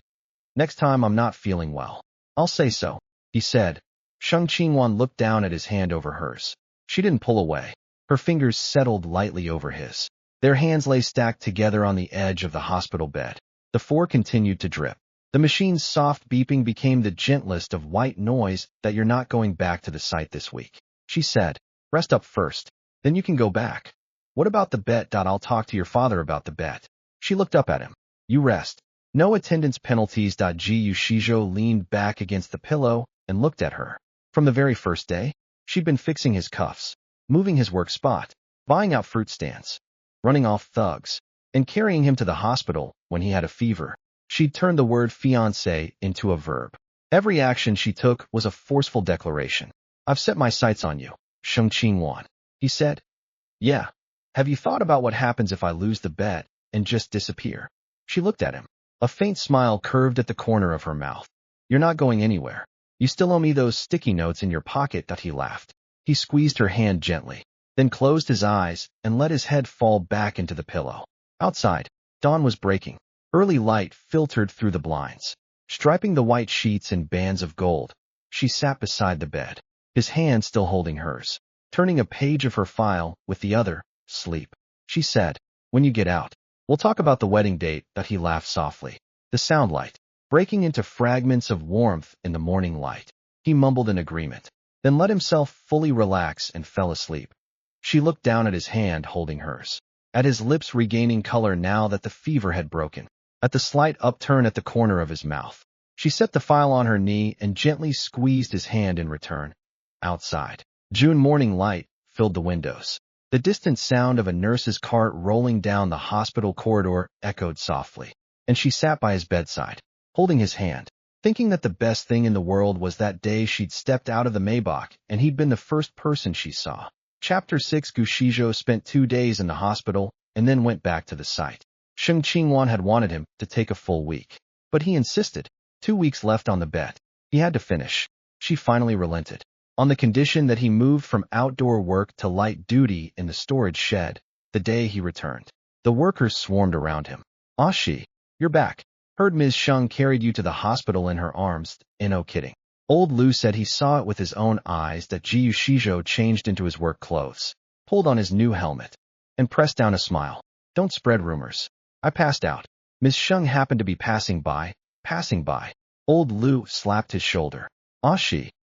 Next time I'm not feeling well, I'll say so, he said. Sheng Qingwan looked down at his hand over hers. She didn't pull away. Her fingers settled lightly over his. Their hands lay stacked together on the edge of the hospital bed. The four continued to drip. The machine's soft beeping became the gentlest of white noise. That you're not going back to the site this week, she said. Rest up first, then you can go back. What about the bet? I'll talk to your father about the bet. She looked up at him. You rest. No attendance penalties. Gu Shizhou leaned back against the pillow and looked at her. From the very first day, she'd been fixing his cuffs, moving his work spot, buying out fruit stands, running off thugs, and carrying him to the hospital when he had a fever. She'd turned the word fiancé into a verb. Every action she took was a forceful declaration. I've set my sights on you, Sheng Qingwan, he said. Yeah. Have you thought about what happens if I lose the bet and just disappear? She looked at him. A faint smile curved at the corner of her mouth. You're not going anywhere. You still owe me those sticky notes in your pocket. He laughed. He squeezed her hand gently, then closed his eyes and let his head fall back into the pillow. Outside, dawn was breaking. Early light filtered through the blinds, striping the white sheets in bands of gold. She sat beside the bed, his hand still holding hers, turning a page of her file with the other. Sleep, she said. When you get out, we'll talk about the wedding date. He laughed softly, the sound light breaking into fragments of warmth in the morning light. He mumbled in agreement, then let himself fully relax and fell asleep. She looked down at his hand holding hers, at his lips regaining color now that the fever had broken, at the slight upturn at the corner of his mouth. She set the file on her knee and gently squeezed his hand in return. Outside, June morning light filled the windows. The distant sound of a nurse's cart rolling down the hospital corridor echoed softly, and she sat by his bedside, holding his hand, thinking that the best thing in the world was that day she'd stepped out of the Maybach and he'd been the first person she saw. Chapter 6. Gu Shizhou spent 2 days in the hospital and then went back to the site. Sheng Qingwan had wanted him to take a full week, but he insisted. 2 weeks left on the bet. He had to finish. She finally relented, on the condition that he moved from outdoor work to light duty in the storage shed the day he returned. The workers swarmed around him. Ah, you're back. Heard Ms. Sheng carried you to the hospital in her arms. No kidding. Old Lu said he saw it with his own eyes that Gu Shizhou changed into his work clothes, pulled on his new helmet, and pressed down a smile. Don't spread rumors. I passed out. Ms. Sheng happened to be passing by. Old Lu slapped his shoulder. Ah,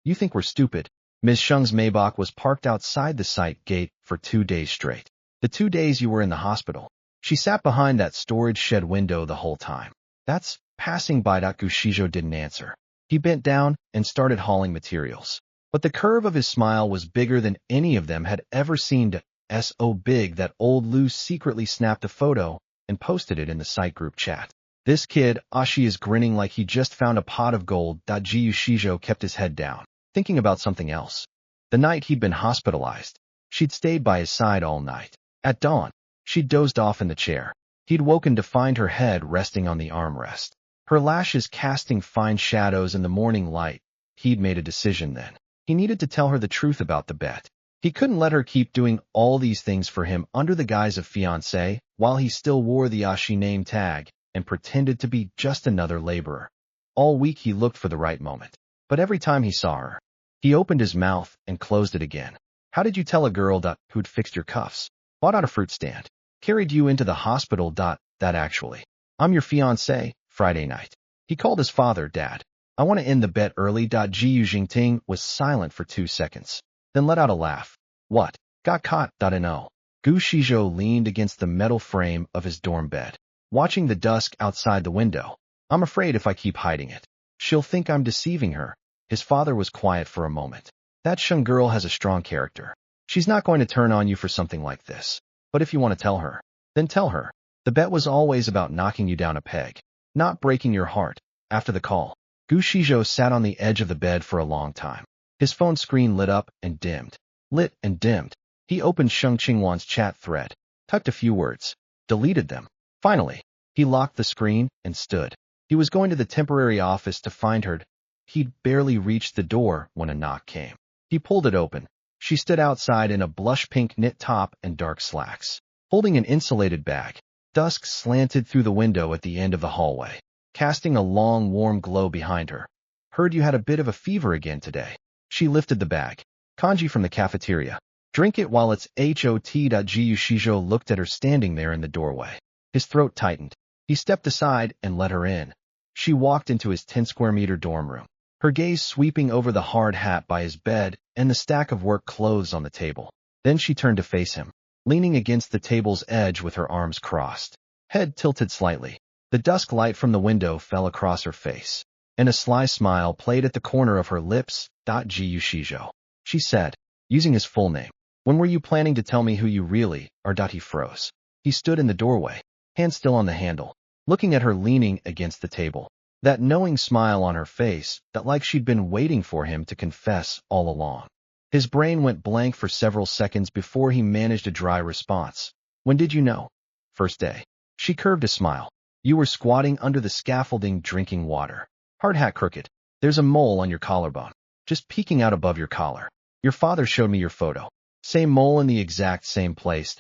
you think we're stupid? Ms. Sheng's Maybach was parked outside the site gate for 2 days straight. The 2 days you were in the hospital. She sat behind that storage shed window the whole time. That's passing by. Gu Shizhou didn't answer. He bent down and started hauling materials. But the curve of his smile was bigger than any of them had ever seen. So big that old Lu secretly snapped a photo and posted it in the site group chat. This kid, Ashi, is grinning like he just found a pot of gold. Gu Shizhou kept his head down, thinking about something else. The night he'd been hospitalized, she'd stayed by his side all night. At dawn, she'd dozed off in the chair. He'd woken to find her head resting on the armrest, her lashes casting fine shadows in the morning light. He'd made a decision then. He needed to tell her the truth about the bet. He couldn't let her keep doing all these things for him under the guise of fiancé while he still wore the Ashi name tag and pretended to be just another laborer. All week he looked for the right moment, but every time he saw her, he opened his mouth and closed it again. How did you tell a girl who'd fixed your cuffs, bought out a fruit stand, carried you into the hospital? That actually, I'm your fiancé. Friday night, he called his father. Dad, I want to end the bet early. Gu Jingting was silent for 2 seconds, then let out a laugh. What? Got caught? No. Gu Shizhou leaned against the metal frame of his dorm bed, watching the dusk outside the window. I'm afraid if I keep hiding it, she'll think I'm deceiving her. His father was quiet for a moment. That Sheng girl has a strong character. She's not going to turn on you for something like this. But if you want to tell her, then tell her. The bet was always about knocking you down a peg. not breaking your heart. After the call, Gu Shizhou sat on the edge of the bed for a long time. His phone screen lit up and dimmed. Lit and dimmed. He opened Sheng Qingwan's chat thread, typed a few words, deleted them. Finally, he locked the screen and stood. He was going to the temporary office to find her. He'd barely reached the door when a knock came. He pulled it open. She stood outside in a blush-pink knit top and dark slacks, holding an insulated bag. Dusk slanted through the window at the end of the hallway, casting a long, warm glow behind her. Heard you had a bit of a fever again today. She lifted the bag. Kanji from the cafeteria. Drink it while it's hot. Gu Shizhou looked at her standing there in the doorway. His throat tightened. He stepped aside and let her in. She walked into his 10-square-meter dorm room, her gaze sweeping over the hard hat by his bed and the stack of work clothes on the table. Then she turned to face him, leaning against the table's edge with her arms crossed, head tilted slightly. The dusk light from the window fell across her face, and a sly smile played at the corner of her lips. Gu Shizhou, she said, using his full name. When were you planning to tell me who you really are? He froze. He stood in the doorway, hand still on the handle, looking at her leaning against the table. That knowing smile on her face, that like she'd been waiting for him to confess all along. His brain went blank for several seconds before he managed a dry response. When did you know? First day. She curved a smile. You were squatting under the scaffolding drinking water. Hard hat crooked. There's a mole on your collarbone, just peeking out above your collar. Your father showed me your photo. Same mole in the exact same place.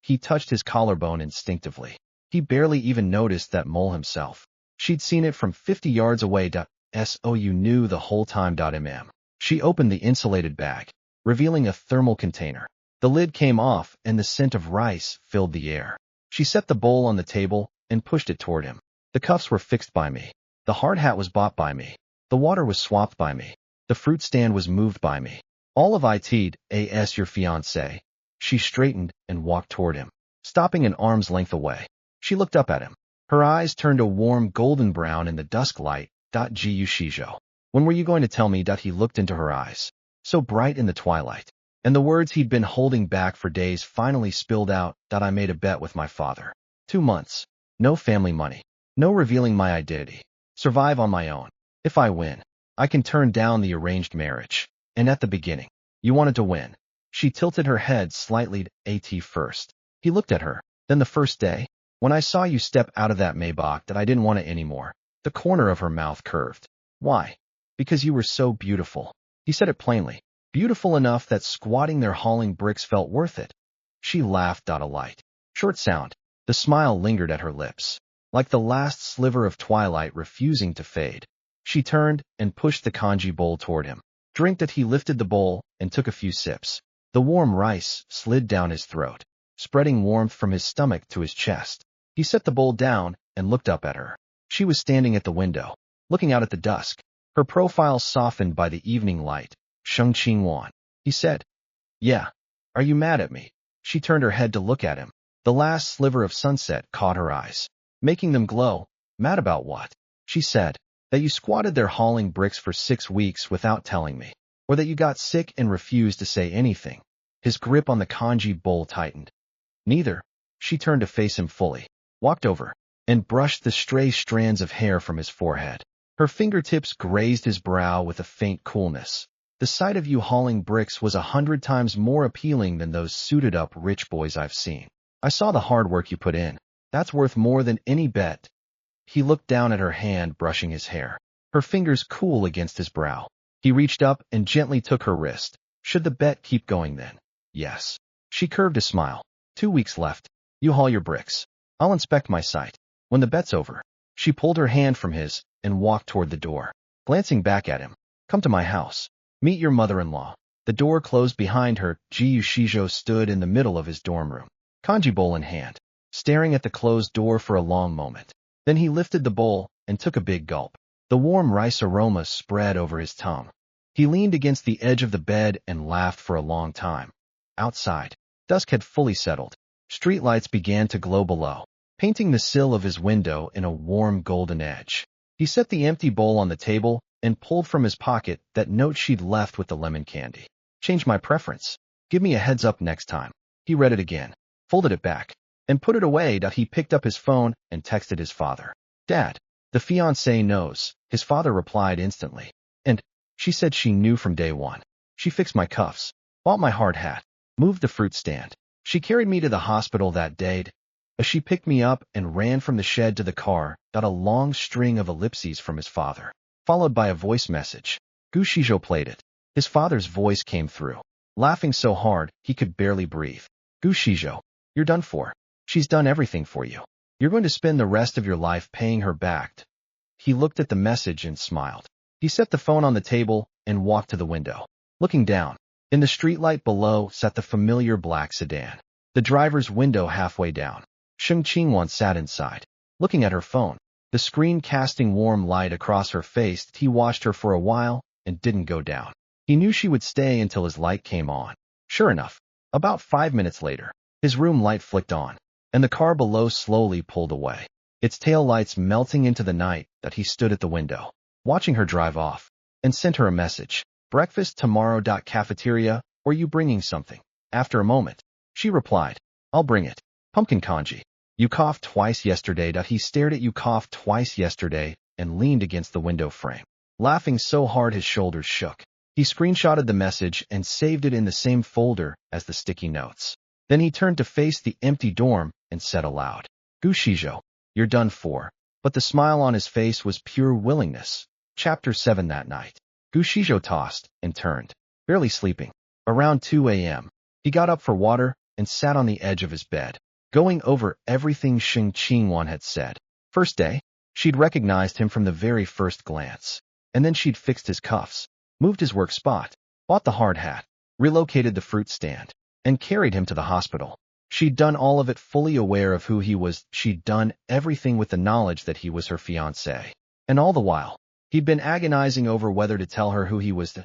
He touched his collarbone instinctively. He barely even noticed that mole himself. She'd seen it from 50 yards away. So you knew the whole time. She opened the insulated bag, revealing a thermal container. The lid came off and the scent of rice filled the air. She set the bowl on the table and pushed it toward him. The cuffs were fixed by me. The hard hat was bought by me. The water was swapped by me. The fruit stand was moved by me. All of it, as your fiancé. She straightened and walked toward him, stopping an arm's length away. She looked up at him. Her eyes turned a warm golden brown in the dusk light. Gu Shizhou, when were you going to tell me? He looked into her eyes, so bright in the twilight, and the words he'd been holding back for days finally spilled out. I made a bet with my father. 2 months. No family money. No revealing my identity. Survive on my own. If I win, I can turn down the arranged marriage. And at the beginning, you wanted to win. She tilted her head slightly. At first. He looked at her. Then the first day, when I saw you step out of that Maybach, I didn't want it anymore. The corner of her mouth curved. Why? Because you were so beautiful. He said it plainly. Beautiful enough that squatting there hauling bricks felt worth it. She laughed. A light, short sound. The smile lingered at her lips, like the last sliver of twilight refusing to fade. She turned and pushed the kanji bowl toward him. Drink. He lifted the bowl and took a few sips. The warm rice slid down his throat, spreading warmth from his stomach to his chest. He set the bowl down and looked up at her. She was standing at the window, looking out at the dusk, her profile softened by the evening light. Sheng Qingwan, he said. Yeah. Are you mad at me? She turned her head to look at him. The last sliver of sunset caught her eyes, making them glow. Mad about what? She said. That you squatted there hauling bricks for 6 weeks without telling me, or that you got sick and refused to say anything. His grip on the kanji bowl tightened. Neither. She turned to face him fully, walked over, and brushed the stray strands of hair from his forehead. Her fingertips grazed his brow with a faint coolness. The sight of you hauling bricks was 100 times more appealing than those suited-up rich boys I've seen. I saw the hard work you put in. That's worth more than any bet. He looked down at her hand brushing his hair, her fingers cool against his brow. He reached up and gently took her wrist. Should the bet keep going then? Yes. She curved a smile. 2 weeks left. You haul your bricks. I'll inspect my site. When the bet's over. She pulled her hand from his and walked toward the door, glancing back at him. Come to my house. Meet your mother-in-law. The door closed behind her. Gu Shizhou stood in the middle of his dorm room, kanji bowl in hand, staring at the closed door for a long moment. Then he lifted the bowl and took a big gulp. The warm rice aroma spread over his tongue. He leaned against the edge of the bed and laughed for a long time. Outside, dusk had fully settled. Streetlights began to glow below, painting the sill of his window in a warm golden edge. He set the empty bowl on the table and pulled from his pocket that note she'd left with the lemon candy. Change my preference. Give me a heads up next time. He read it again, folded it back, and put it away. He picked up his phone and texted his father. Dad, The fiancé knows, his father replied instantly. And she said she knew from day one. She fixed my cuffs, bought my hard hat, moved the fruit stand. She carried me to the hospital that day. As she picked me up and ran from the shed to the car, got a long string of ellipses from his father, followed by a voice message. Gu Shizhou played it. His father's voice came through, laughing so hard he could barely breathe. Gu Shizhou, you're done for. She's done everything for you. You're going to spend the rest of your life paying her back. He looked at the message and smiled. He set the phone on the table and walked to the window. Looking down, in the streetlight below sat the familiar black sedan, the driver's window halfway down. Sheng Qingwan sat inside, looking at her phone, the screen casting warm light across her face. He watched her for a while and didn't go down. He knew she would stay until his light came on. Sure enough, about 5 minutes later, his room light flicked on, and the car below slowly pulled away, its tail lights melting into the night. That he stood at the window, watching her drive off, and sent her a message. Breakfast tomorrow. Cafeteria, or you bringing something? After a moment, she replied, I'll bring it. Pumpkin congee. You coughed twice yesterday. He stared at you coughed twice yesterday and leaned against the window frame, laughing so hard his shoulders shook. He screenshotted the message and saved it in the same folder as the sticky notes. Then he turned to face the empty dorm and said aloud, Gu Shizhou, you're done for. But the smile on his face was pure willingness. Chapter 7. That night, Gu Shizhou tossed and turned, barely sleeping. Around 2 a.m., he got up for water and sat on the edge of his bed, going over everything Sheng Qingwan had said. First day, she'd recognized him from the very first glance. And then she'd fixed his cuffs, moved his work spot, bought the hard hat, relocated the fruit stand, and carried him to the hospital. She'd done all of it fully aware of who he was. She'd done everything with the knowledge that he was her fiancé. And all the while, he'd been agonizing over whether to tell her who he was.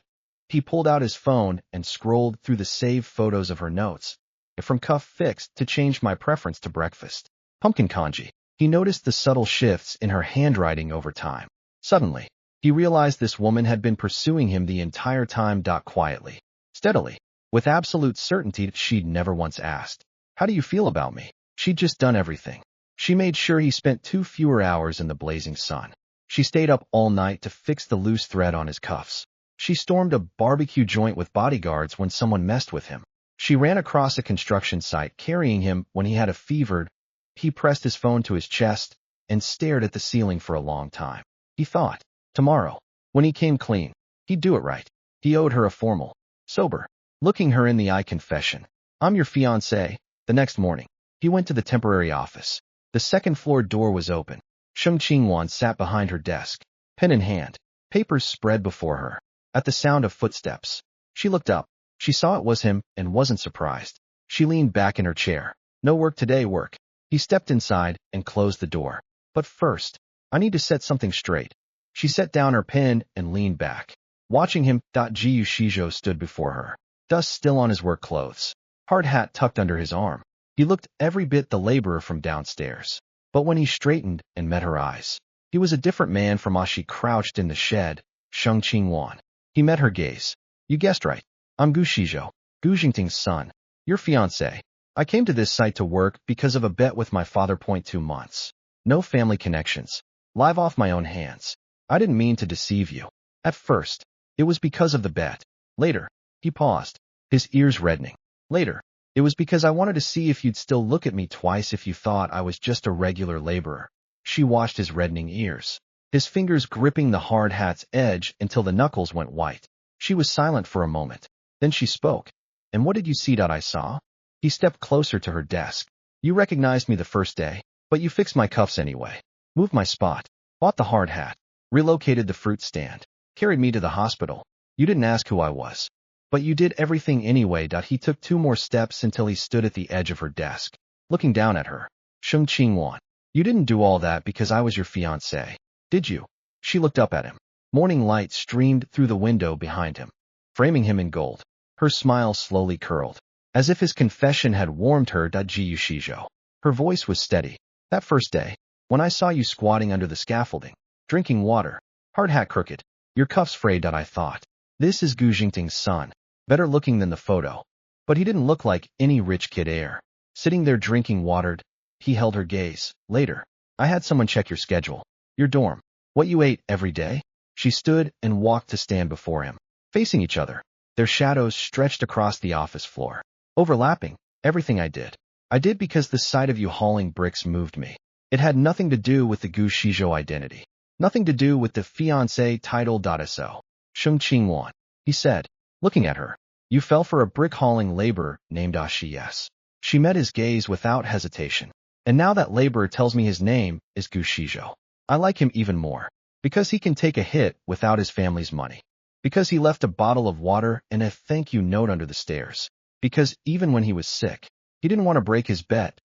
He pulled out his phone and scrolled through the saved photos of her notes. From cuff fixed to change my preference to breakfast. Pumpkin congee. He noticed the subtle shifts in her handwriting over time. Suddenly, he realized this woman had been pursuing him the entire time. Quietly, steadily, with absolute certainty. She'd never once asked, how do you feel about me? She'd just done everything. She made sure he spent 2 fewer hours in the blazing sun. She stayed up all night to fix the loose thread on his cuffs. She stormed a barbecue joint with bodyguards when someone messed with him. She ran across a construction site carrying him when he had a fever. He pressed his phone to his chest and stared at the ceiling for a long time. He thought, tomorrow, when he came clean, he'd do it right. He owed her a formal, sober, looking her in the eye confession. I'm your fiancé. The next morning, he went to the temporary office. The second-floor door was open. Sheng Qingwan sat behind her desk, pen in hand, papers spread before her. At the sound of footsteps, she looked up. She saw it was him and wasn't surprised. She leaned back in her chair. No work today, work. He stepped inside and closed the door. But first, I need to set something straight. She set down her pen and leaned back, watching him. Gu Shizhou stood before her, dust still on his work clothes, hard hat tucked under his arm. He looked every bit the laborer from downstairs. But when he straightened and met her eyes, he was a different man from as she crouched in the shed. Sheng Qingwan. He met her gaze. You guessed right. I'm Gu Shizhou, Gu Jingting's son, your fiancé. I came to this site to work because of a bet with my father. 2 months. No family connections. Live off my own hands. I didn't mean to deceive you. At first, it was because of the bet. Later, he paused, his ears reddening. Later, it was because I wanted to see if you'd still look at me twice if you thought I was just a regular laborer. She watched his reddening ears, his fingers gripping the hard hat's edge until the knuckles went white. She was silent for a moment. Then she spoke. And what did you see? I saw. He stepped closer to her desk. You recognized me the first day, but you fixed my cuffs anyway. Moved my spot. Bought the hard hat. Relocated the fruit stand. Carried me to the hospital. You didn't ask who I was. But you did everything anyway. He took 2 more steps until he stood at the edge of her desk, looking down at her. Sheng Qingwan. You didn't do all that because I was your fiancé, did you? She looked up at him. Morning light streamed through the window behind him, framing him in gold. Her smile slowly curled, as if his confession had warmed her. Gu Shizhou. Her voice was steady. That first day, when I saw you squatting under the scaffolding, drinking water, hard hat crooked, your cuffs frayed. I thought, this is Gu Jingting's son, better looking than the photo. But he didn't look like any rich kid heir. Sitting there drinking water. He held her gaze. Later, I had someone check your schedule. Your dorm. What you ate every day? She stood and walked to stand before him. Facing each other, their shadows stretched across the office floor. Overlapping, everything I did. I did because the sight of you hauling bricks moved me. It had nothing to do with the Gu Shizhou identity. Nothing to do with the fiancé title. So, Sheng Qingwan, he said, looking at her. You fell for a brick-hauling laborer named Ashi. Yes. She met his gaze without hesitation. And now that laborer tells me his name is Gu Shizhou. I like him even more. Because he can take a hit without his family's money. Because he left a bottle of water and a thank you note under the stairs. Because even when he was sick, he didn't want to break his bet.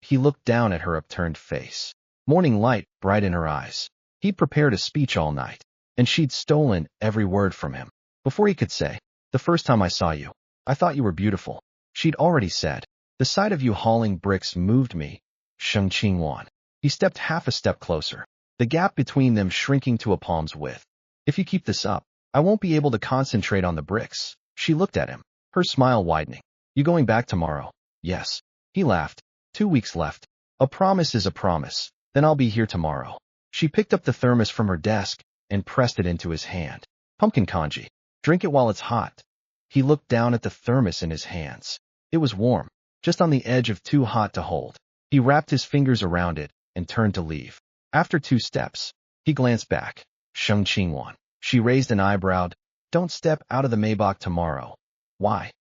He looked down at her upturned face. Morning light bright in her eyes. He'd prepared a speech all night, and she'd stolen every word from him. Before he could say, the first time I saw you, I thought you were beautiful. She'd already said, the sight of you hauling bricks moved me. Sheng Qingwan. He stepped half a step closer, the gap between them shrinking to a palm's width. If you keep this up, I won't be able to concentrate on the bricks. She looked at him, her smile widening. You going back tomorrow? Yes. He laughed. 2 weeks left. A promise is a promise. Then I'll be here tomorrow. She picked up the thermos from her desk and pressed it into his hand. Pumpkin congee. Drink it while it's hot. He looked down at the thermos in his hands. It was warm, just on the edge of too hot to hold. He wrapped his fingers around it and turned to leave. After 2 steps, he glanced back. Sheng Qingwan. She raised an eyebrow. Don't step out of the Maybach tomorrow. Why?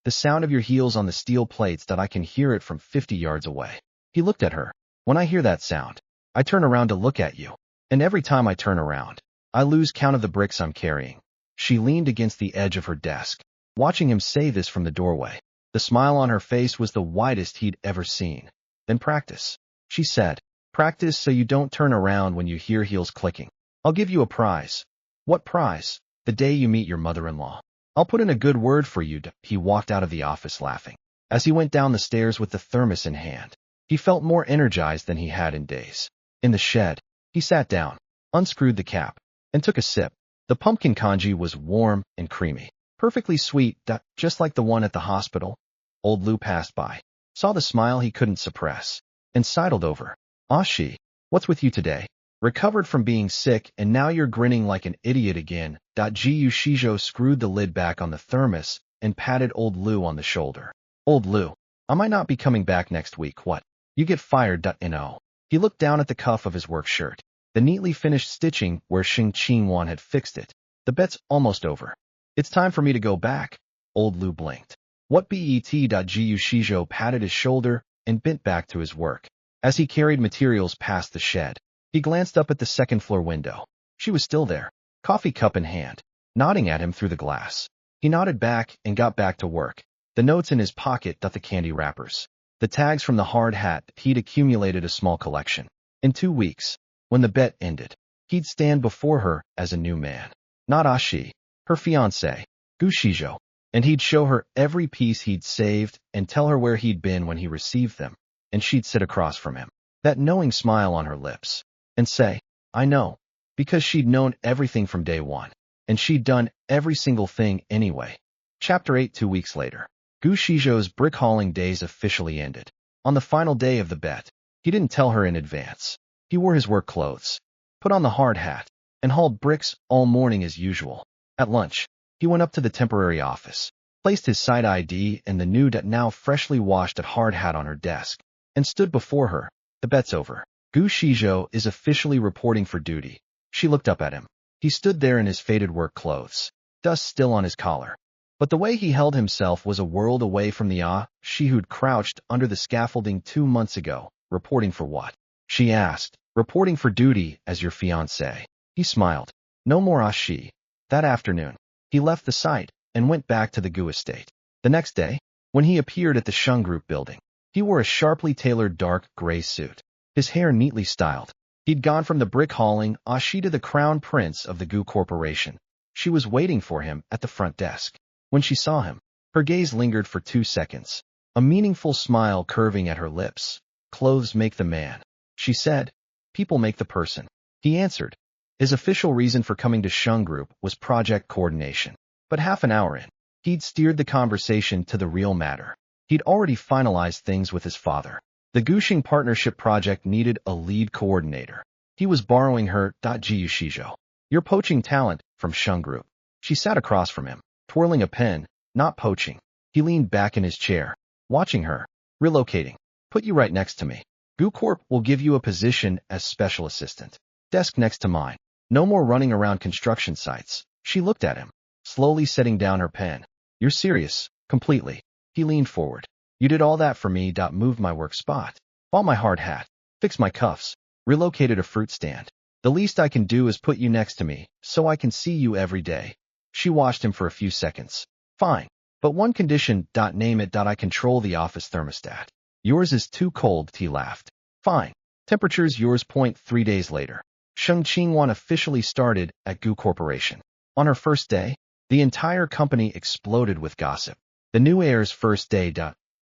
The sound of your heels on the steel plates that I can hear it from 50 yards away. He looked at her. When I hear that sound, I turn around to look at you. And every time I turn around, I lose count of the bricks I'm carrying. She leaned against the edge of her desk, watching him say this from the doorway. The smile on her face was the widest he'd ever seen. Then practice, she said. Practice so you don't turn around when you hear heels clicking. I'll give you a prize. What prize? The day you meet your mother-in-law. I'll put in a good word for you. He walked out of the office laughing. As he went down the stairs with the thermos in hand, he felt more energized than he had in days. In the shed, he sat down, unscrewed the cap, and took a sip. The pumpkin congee was warm and creamy, perfectly sweet, just like the one at the hospital. Old Lou passed by, saw the smile he couldn't suppress, and sidled over. Ashi, what's with you today? Recovered from being sick, and now you're grinning like an idiot again. Gu Shizhou screwed the lid back on the thermos and patted Old Lou on the shoulder. Old Lou, I might not be coming back next week. What? You get fired. No. He looked down at the cuff of his work shirt, the neatly finished stitching where Sheng Qingwan had fixed it. The bet's almost over. It's time for me to go back. Old Lou blinked. What bet? Gu Shizhou patted his shoulder and bent back to his work. As he carried materials past the shed, he glanced up at the second-floor window. She was still there, coffee cup in hand, nodding at him through the glass. He nodded back and got back to work, the notes in his pocket. The candy wrappers, the tags from the hard hat. He'd accumulated a small collection. In 2 weeks, when the bet ended, he'd stand before her as a new man. Not Ashi, her fiancé, Gu Shizhou, and he'd show her every piece he'd saved and tell her where he'd been when he received them, and she'd sit across from him, that knowing smile on her lips, and say, I know, because she'd known everything from day one, and she'd done every single thing anyway. Chapter 8. 2 weeks later, Gu Shizhou's brick-hauling days officially ended. On the final day of the bet, he didn't tell her in advance. He wore his work clothes, put on the hard hat, and hauled bricks all morning as usual. At lunch, he went up to the temporary office, placed his side ID and the new now freshly washed hard hat on her desk, and stood before her. The bet's over. Gu Shizhou is officially reporting for duty. She looked up at him. He stood there in his faded work clothes, dust still on his collar. But the way he held himself was a world away from the she who'd crouched under the scaffolding 2 months ago. Reporting for what? She asked. Reporting for duty as your fiancé. He smiled. No more Ashi. That afternoon, he left the site and went back to the Gu estate. The next day, when he appeared at the Sheng Group building, he wore a sharply tailored dark gray suit, his hair neatly styled. He'd gone from the brick-hauling Ashi to the crown prince of the Gu Corporation. She was waiting for him at the front desk. When she saw him, her gaze lingered for 2 seconds, a meaningful smile curving at her lips. Clothes make the man, she said. People make the person, he answered. His official reason for coming to Sheng Group was project coordination. But half an hour in, he'd steered the conversation to the real matter. He'd already finalized things with his father. The Gushing Partnership project needed a lead coordinator. He was borrowing her. Gu Shijo. You're poaching talent from Sheng Group. She sat across from him, twirling a pen. Not poaching. He leaned back in his chair, watching her. Relocating. Put you right next to me. Gu Corp will give you a position as special assistant. Desk next to mine. No more running around construction sites. She looked at him, slowly setting down her pen. You're serious? Completely. He leaned forward. You did all that for me. Moved my work spot. Bought my hard hat. Fixed my cuffs. Relocated a fruit stand. The least I can do is put you next to me, so I can see you every day. She watched him for a few seconds. Fine. But one condition. Name it. I control the office thermostat. Yours is too cold. He laughed. Fine. Temperature's yours. 3 days later. Sheng Qingwan officially started at Gu Corporation. On her first day, the entire company exploded with gossip. The new heir's first day.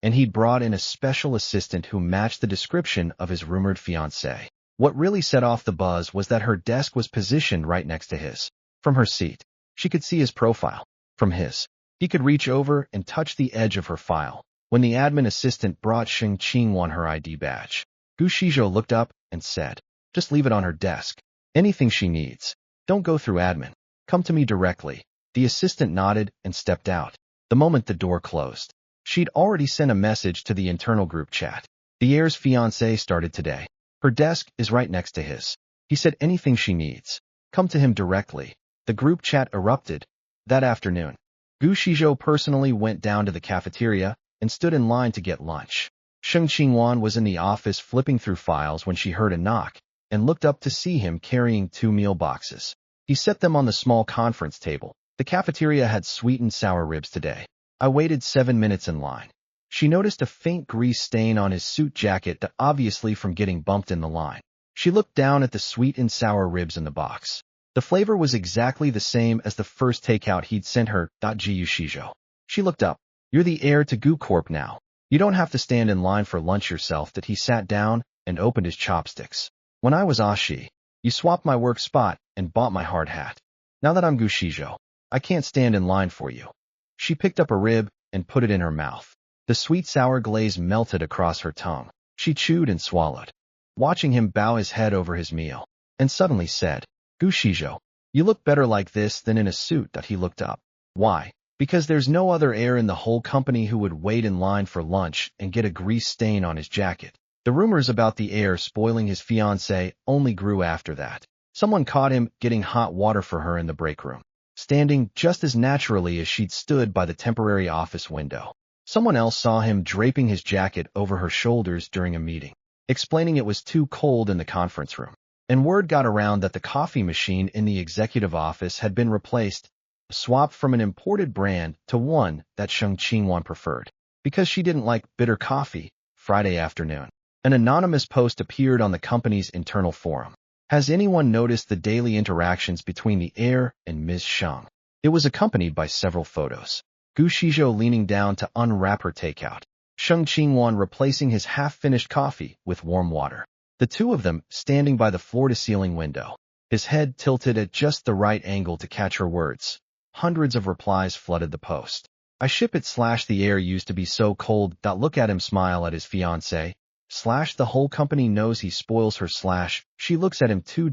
And he'd brought in a special assistant who matched the description of his rumored fiancée. What really set off the buzz was that her desk was positioned right next to his. From her seat, she could see his profile. From his, he could reach over and touch the edge of her file. When the admin assistant brought Sheng Qingwan her ID badge, Gu Shijo looked up and said, just leave it on her desk. Anything she needs. Don't go through admin. Come to me directly. The assistant nodded and stepped out. The moment the door closed, she'd already sent a message to the internal group chat. The heir's fiancée started today. Her desk is right next to his. He said anything she needs. Come to him directly. The group chat erupted. That afternoon, Gu Shijo personally went down to the cafeteria and stood in line to get lunch. Sheng Qingwan was in the office flipping through files when she heard a knock and looked up to see him carrying 2 meal boxes. He set them on the small conference table. The cafeteria had sweet and sour ribs today. I waited 7 minutes in line. She noticed a faint grease stain on his suit jacket, obviously from getting bumped in the line. She looked down at the sweet and sour ribs in the box. The flavor was exactly the same as the first takeout he'd sent her. Gu Shijo. She looked up. You're the heir to Gu Corp now. You don't have to stand in line for lunch yourself. He sat down and opened his chopsticks. When I was Ashi, you swapped my work spot and bought my hard hat. Now that I'm Gu Shijo, I can't stand in line for you. She picked up a rib and put it in her mouth. The sweet-sour glaze melted across her tongue. She chewed and swallowed, watching him bow his head over his meal, and suddenly said, Gu Shijo, you look better like this than in a suit. He looked up. Why? Because there's no other heir in the whole company who would wait in line for lunch and get a grease stain on his jacket. The rumors about the heir spoiling his fiancée only grew after that. Someone caught him getting hot water for her in the break room, standing just as naturally as she'd stood by the temporary office window. Someone else saw him draping his jacket over her shoulders during a meeting, explaining it was too cold in the conference room. And word got around that the coffee machine in the executive office had been replaced, swapped from an imported brand to one that Sheng Qingwan preferred, because she didn't like bitter coffee. Friday afternoon, an anonymous post appeared on the company's internal forum. Has anyone noticed the daily interactions between the heir and Ms. Sheng? It was accompanied by several photos. Gu Shijo leaning down to unwrap her takeout. Sheng Qingwan replacing his half-finished coffee with warm water. The two of them standing by the floor-to-ceiling window. His head tilted at just the right angle to catch her words. Hundreds of replies flooded the post. I ship it / the air used to be so cold. Look at him smile at his fiancée. / the whole company knows he spoils her / she looks at him too.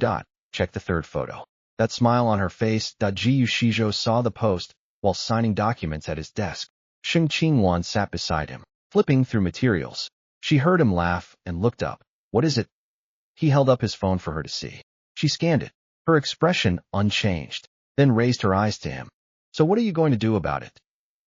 Check the third photo. That smile on her face. Gu Shijo saw the post while signing documents at his desk. Sheng Qingwan sat beside him, flipping through materials. She heard him laugh and looked up. What is it? He held up his phone for her to see. She scanned it, her expression unchanged, then raised her eyes to him. So what are you going to do about it?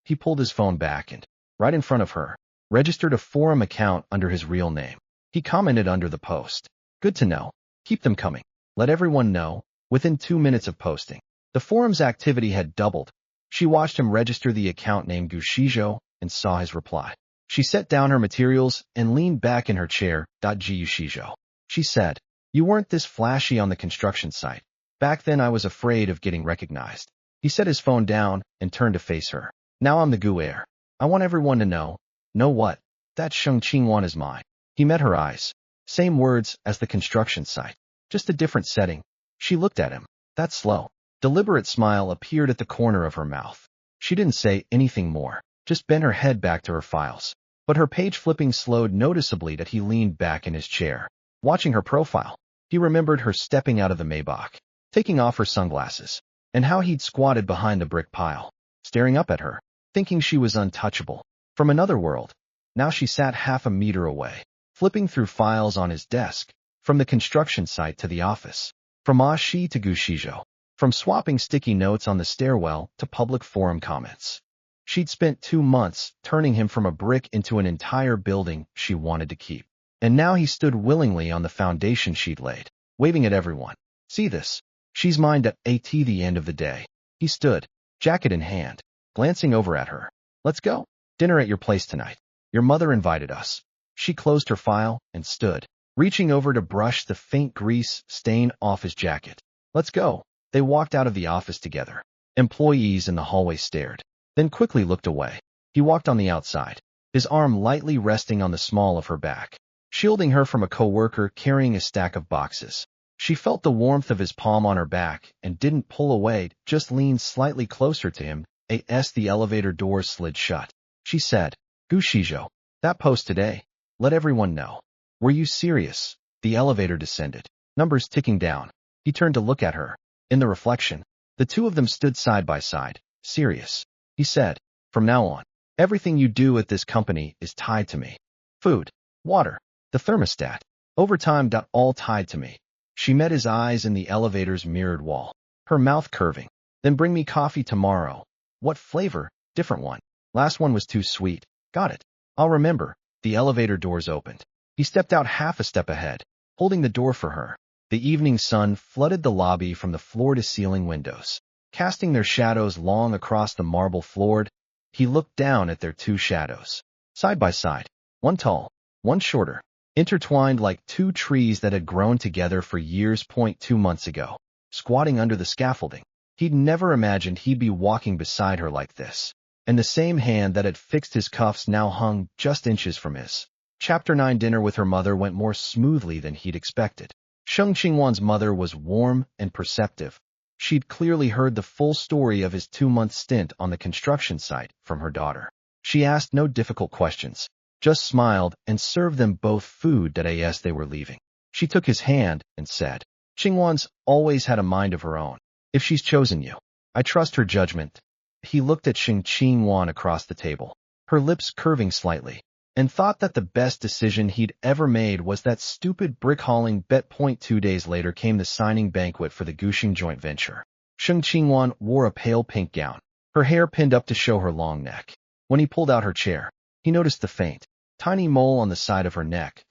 He pulled his phone back and, right in front of her, registered a forum account under his real name. He commented under the post. Good to know. Keep them coming. Let everyone know. Within 2 minutes of posting, the forum's activity had doubled. She watched him register the account name Gu Shijo and saw his reply. She set down her materials and leaned back in her chair. Gu Shijo. She said, you weren't this flashy on the construction site. Back then I was afraid of getting recognized. He set his phone down and turned to face her. Now I'm the Gu heir. I want everyone to know. Know what? That Sheng Qingwan is mine. He met her eyes. Same words as the construction site. Just a different setting. She looked at him. That slow, deliberate smile appeared at the corner of her mouth. She didn't say anything more, just bent her head back to her files. But her page flipping slowed noticeably. He leaned back in his chair, watching her profile. He remembered her stepping out of the Maybach, taking off her sunglasses, and how he'd squatted behind the brick pile, staring up at her, thinking she was untouchable, from another world. Now she sat half a meter away, flipping through files on his desk, from the construction site to the office, from Ashi to Gushijo, from swapping sticky notes on the stairwell to public forum comments. She'd spent 2 months turning him from a brick into an entire building she wanted to keep. And now he stood willingly on the foundation she'd laid, waving at everyone. See this? She's mine at the end of the day. He stood, jacket in hand, glancing over at her. Let's go. Dinner at your place tonight. Your mother invited us. She closed her file and stood, reaching over to brush the faint grease stain off his jacket. Let's go. They walked out of the office together. Employees in the hallway stared, then quickly looked away. He walked on the outside, his arm lightly resting on the small of her back, shielding her from a coworker carrying a stack of boxes. She felt the warmth of his palm on her back and didn't pull away, just leaned slightly closer to him. As the elevator doors slid shut, she said, Gushijo, that post today, let everyone know. Were you serious? The elevator descended, numbers ticking down. He turned to look at her. In the reflection, the two of them stood side by side. Serious. He said, from now on, everything you do at this company is tied to me. Food, water, the thermostat, overtime, all tied to me. She met his eyes in the elevator's mirrored wall, her mouth curving. Then bring me coffee tomorrow. What flavor? Different one. Last one was too sweet. Got it. I'll remember. The elevator doors opened. He stepped out half a step ahead, holding the door for her. The evening sun flooded the lobby from the floor-to-ceiling windows, casting their shadows long across the marble floor. He looked down at their two shadows, side by side, one tall, one shorter, intertwined like two trees that had grown together for years. 2 months ago, squatting under the scaffolding, he'd never imagined he'd be walking beside her like this, and the same hand that had fixed his cuffs now hung just inches from his. Chapter 9. Dinner with her mother went more smoothly than he'd expected. Sheng Qingwan's mother was warm and perceptive. She'd clearly heard the full story of his 2-month stint on the construction site from her daughter. She asked no difficult questions, just smiled and served them both food that as they were leaving. She took his hand and said, Qingwan's always had a mind of her own. If she's chosen you, I trust her judgment. He looked at Sheng Qingwan across the table, her lips curving slightly, and thought that the best decision he'd ever made was that stupid brick-hauling bet. 2 days later came the signing banquet for the Gushing joint venture. Sheng Qingwan wore a pale pink gown, her hair pinned up to show her long neck. When he pulled out her chair, he noticed the faint, tiny mole on the side of her neck.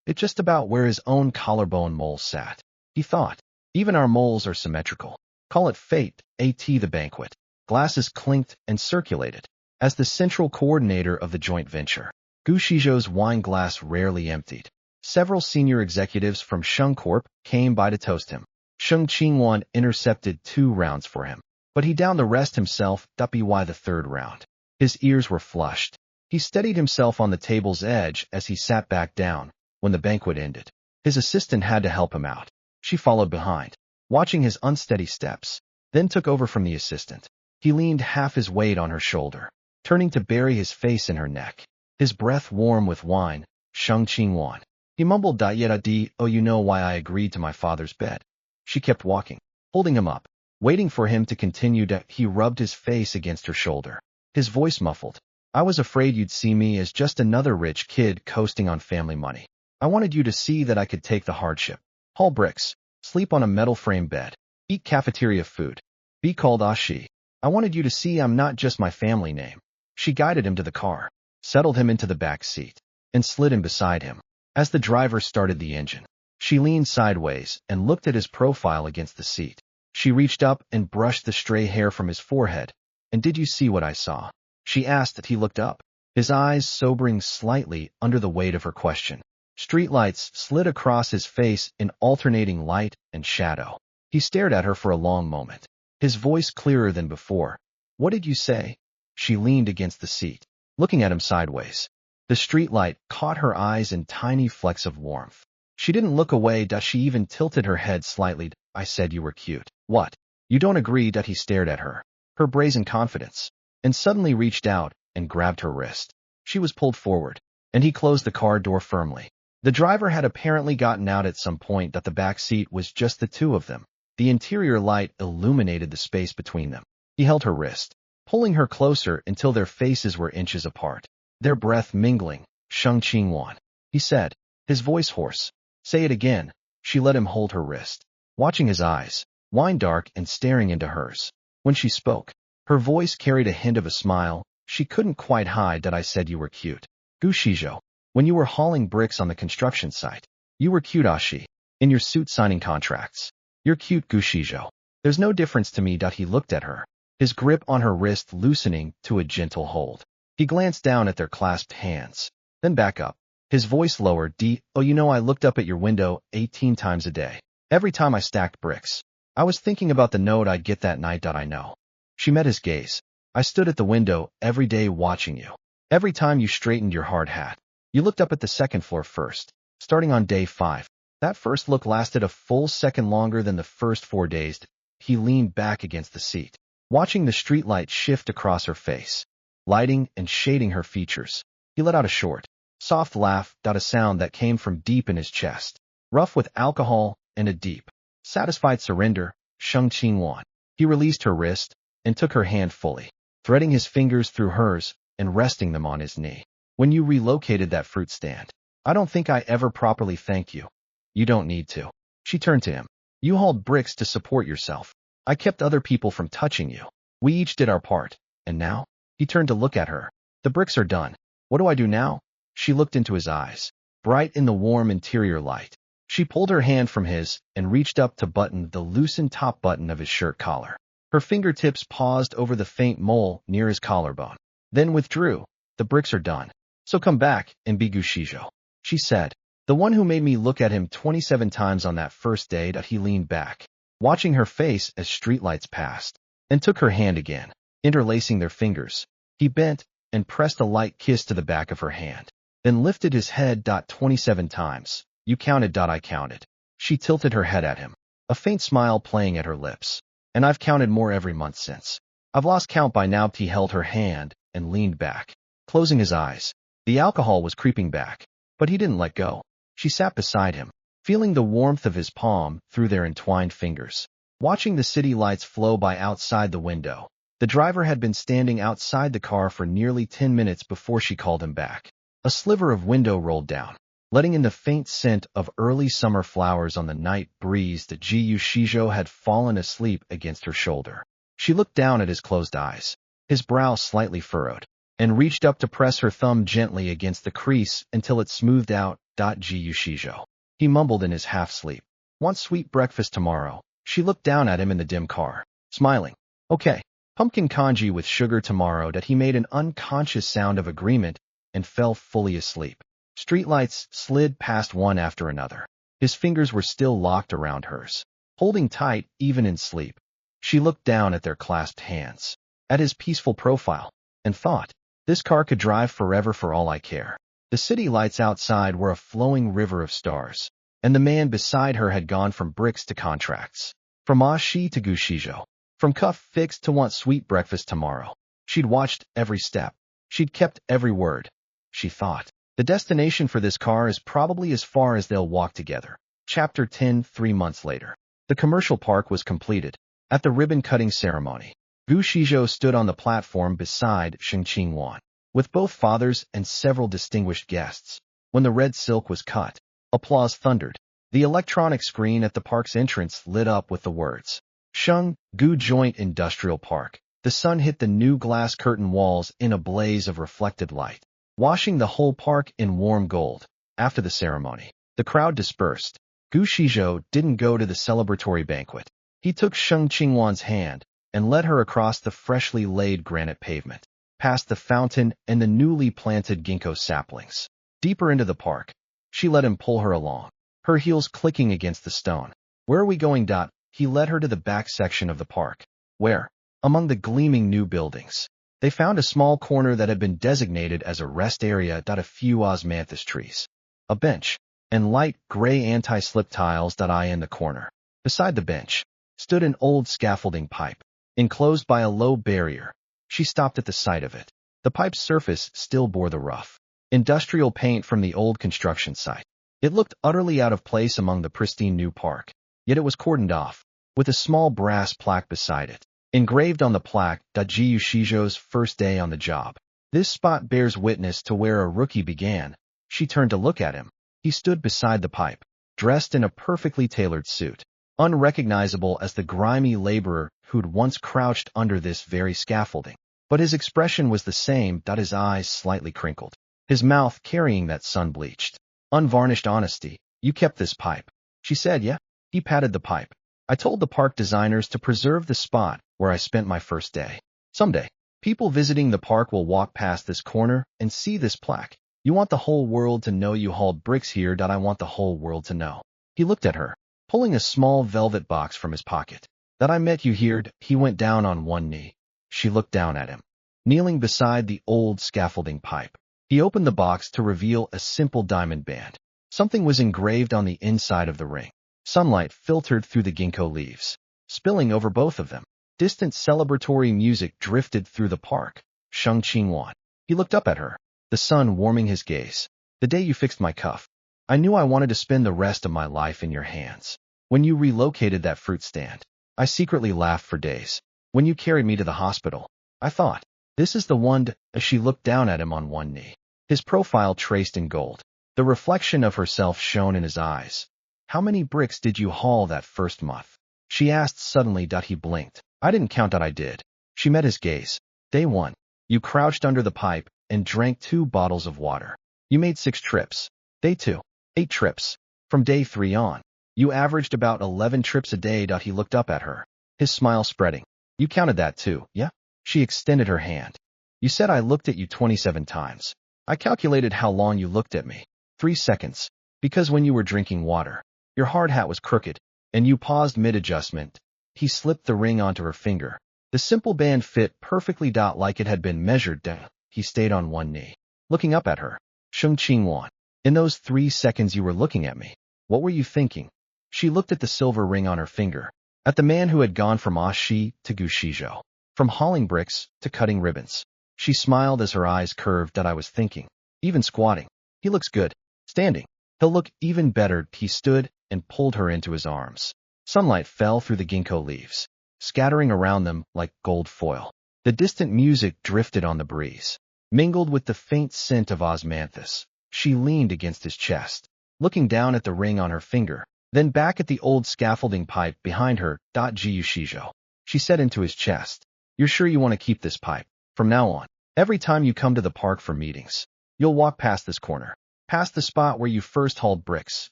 It just about where his own collarbone mole sat. He thought, even our moles are symmetrical. Call it fate. The banquet. Glasses clinked and circulated. As the central coordinator of the joint venture, Gushijo's wine glass rarely emptied. Several senior executives from Sheng Corp came by to toast him. Sheng Qingwan intercepted 2 rounds for him, but he downed the rest himself. By the 3rd round, his ears were flushed. He steadied himself on the table's edge as he sat back down. When the banquet ended, his assistant had to help him out. She followed behind, watching his unsteady steps, then took over from the assistant. He leaned half his weight on her shoulder, turning to bury his face in her neck, his breath warm with wine. Sheng Qingwan. He mumbled, Oh, you know why I agreed to my father's bed. She kept walking, holding him up, waiting for him to continue. He rubbed his face against her shoulder, his voice muffled. I was afraid you'd see me as just another rich kid coasting on family money. I wanted you to see that I could take the hardship, haul bricks, sleep on a metal frame bed, eat cafeteria food, be called Ashi. I wanted you to see I'm not just my family name. She guided him to the car, settled him into the back seat, and slid him beside him. As the driver started the engine, she leaned sideways and looked at his profile against the seat. She reached up and brushed the stray hair from his forehead. And did you see what I saw? She asked. He looked up, his eyes sobering slightly under the weight of her question. Streetlights slid across his face in alternating light and shadow. He stared at her for a long moment, his voice clearer than before. What did you say? She leaned against the seat, looking at him sideways. The streetlight caught her eyes in tiny flecks of warmth. She didn't look away. She even tilted her head slightly. I said you were cute. What? You don't agree? He stared at her, her brazen confidence, and suddenly reached out and grabbed her wrist. She was pulled forward, and he closed the car door firmly. The driver had apparently gotten out at some point that the back seat was just the two of them. The interior light illuminated the space between them. He held her wrist, pulling her closer until their faces were inches apart, their breath mingling. Sheng Qingwan, he said, his voice hoarse. Say it again. She let him hold her wrist, watching his eyes, wine dark and staring into hers. When she spoke, her voice carried a hint of a smile. She couldn't quite hide that I said you were cute. Gu Shizhou, when you were hauling bricks on the construction site. You were cute, Ashi. In your suit signing contracts. You're cute, Gu Shizhou. There's no difference to me. He looked at her, his grip on her wrist loosening to a gentle hold. He glanced down at their clasped hands, then back up. His voice lowered. Oh, you know, I looked up at your window 18 times a day. Every time I stacked bricks. I was thinking about the note I'd get that night. I know. She met his gaze. I stood at the window every day watching you. Every time you straightened your hard hat. You looked up at the second floor first, starting on day 5. That first look lasted a full second longer than the first 4 days. He leaned back against the seat, watching the streetlight shift across her face, lighting and shading her features. He let out a short, soft laugh, a sound that came from deep in his chest, rough with alcohol and a deep, satisfied surrender. Sheng Qingwan. He released her wrist and took her hand fully, threading his fingers through hers and resting them on his knee. When you relocated that fruit stand, I don't think I ever properly thanked you. You don't need to. She turned to him. You hauled bricks to support yourself. I kept other people from touching you. We each did our part. And now? He turned to look at her. The bricks are done. What do I do now? She looked into his eyes, bright in the warm interior light. She pulled her hand from his and reached up to button the loosened top button of his shirt collar. Her fingertips paused over the faint mole near his collarbone, then withdrew. The bricks are done. So come back and be Gu Shizhou, she said. The one who made me look at him 27 times on that first day. He leaned back, watching her face as streetlights passed, and took her hand again, interlacing their fingers. He bent and pressed a light kiss to the back of her hand, then lifted his head. 27 times. You counted. I counted. She tilted her head at him, a faint smile playing at her lips. And I've counted more every month since. I've lost count by now. He held her hand and leaned back, closing his eyes. The alcohol was creeping back, but he didn't let go. She sat beside him, feeling the warmth of his palm through their entwined fingers, watching the city lights flow by outside the window. The driver had been standing outside the car for nearly 10 minutes before she called him back. A sliver of window rolled down, letting in the faint scent of early summer flowers on the night breeze. The Gu Shizhou had fallen asleep against her shoulder. She looked down at his closed eyes, his brow slightly furrowed, and reached up to press her thumb gently against the crease until it smoothed out. Gu Shizhou, he mumbled in his half-sleep. Want sweet breakfast tomorrow? She looked down at him in the dim car, smiling. Okay. Pumpkin congee with sugar tomorrow. He made an unconscious sound of agreement and fell fully asleep. Streetlights slid past one after another. His fingers were still locked around hers, holding tight even in sleep. She looked down at their clasped hands, at his peaceful profile, and thought, this car could drive forever for all I care. The city lights outside were a flowing river of stars, and the man beside her had gone from bricks to contracts, from Ashi to Gu Shizhou, from cuff fixed to want sweet breakfast tomorrow. She'd watched every step. She'd kept every word. She thought, the destination for this car is probably as far as they'll walk together. Chapter 10. 3 months later. The commercial park was completed. At the ribbon-cutting ceremony, Gu Shizhou stood on the platform beside Sheng Qingwan, with both fathers and several distinguished guests. When the red silk was cut, applause thundered. The electronic screen at the park's entrance lit up with the words, Sheng Gu Joint Industrial Park. The sun hit the new glass curtain walls in a blaze of reflected light, washing the whole park in warm gold. After the ceremony, the crowd dispersed. Gu Shizhou didn't go to the celebratory banquet. He took Sheng Qingwan's hand and led her across the freshly laid granite pavement, past the fountain and the newly planted ginkgo saplings. Deeper into the park, she let him pull her along, her heels clicking against the stone. Where are we going? He led her to the back section of the park, where, among the gleaming new buildings, they found a small corner that had been designated as a rest area. A few osmanthus trees, a bench, and light gray anti-slip tiles. In the corner, beside the bench, stood an old scaffolding pipe, enclosed by a low barrier. She stopped at the sight of it. The pipe's surface still bore the rough, industrial paint from the old construction site. It looked utterly out of place among the pristine new park, yet it was cordoned off, with a small brass plaque beside it. Engraved on the plaque, Gu Shijo's first day on the job. This spot bears witness to where a rookie began. She turned to look at him. He stood beside the pipe, dressed in a perfectly tailored suit, unrecognizable as the grimy laborer who'd once crouched under this very scaffolding. But his expression was the same, his eyes slightly crinkled, his mouth carrying that sun-bleached, unvarnished honesty. "You kept this pipe," she said. "Yeah?" He patted the pipe. "I told the park designers to preserve the spot where I spent my first day. Someday, people visiting the park will walk past this corner and see this plaque. You want the whole world to know you hauled bricks here. I want the whole world to know." He looked at her, pulling a small velvet box from his pocket. "That I met you here." He went down on one knee. She looked down at him, kneeling beside the old scaffolding pipe. He opened the box to reveal a simple diamond band. Something was engraved on the inside of the ring. Sunlight filtered through the ginkgo leaves, spilling over both of them. Distant celebratory music drifted through the park. "Sheng Qingwan." He looked up at her, the sun warming his gaze. "The day you fixed my cuff, I knew I wanted to spend the rest of my life in your hands. When you relocated that fruit stand, I secretly laughed for days. When you carried me to the hospital, I thought, this is the one." As she looked down at him on one knee, his profile traced in gold, the reflection of herself shone in his eyes. "How many bricks did you haul that first month?" she asked suddenly. He blinked. "I didn't count. I did." She met his gaze. "Day 1, you crouched under the pipe and drank 2 bottles of water. You made 6 trips. Day 2, 8 trips. From day 3 on, you averaged about 11 trips a day." He looked up at her, his smile spreading. "You counted that too, yeah?" She extended her hand. "You said I looked at you 27 times. I calculated how long you looked at me. 3 seconds. Because when you were drinking water, your hard hat was crooked, and you paused mid-adjustment." He slipped the ring onto her finger. The simple band fit perfectly. Like it had been measured down. He stayed on one knee, looking up at her. "Sheng Qingwan, in those 3 seconds you were looking at me, what were you thinking?" She looked at the silver ring on her finger, at the man who had gone from Ashi to Gushijo, from hauling bricks to cutting ribbons. She smiled as her eyes curved. "I was thinking, even squatting, he looks good. Standing, he'll look even better." He stood and pulled her into his arms. Sunlight fell through the ginkgo leaves, scattering around them like gold foil. The distant music drifted on the breeze, mingled with the faint scent of osmanthus. She leaned against his chest, looking down at the ring on her finger, then back at the old scaffolding pipe behind her. "Gu Shijo," she said into his chest. "You're sure you want to keep this pipe? From now on, every time you come to the park for meetings, you'll walk past this corner, past the spot where you first hauled bricks."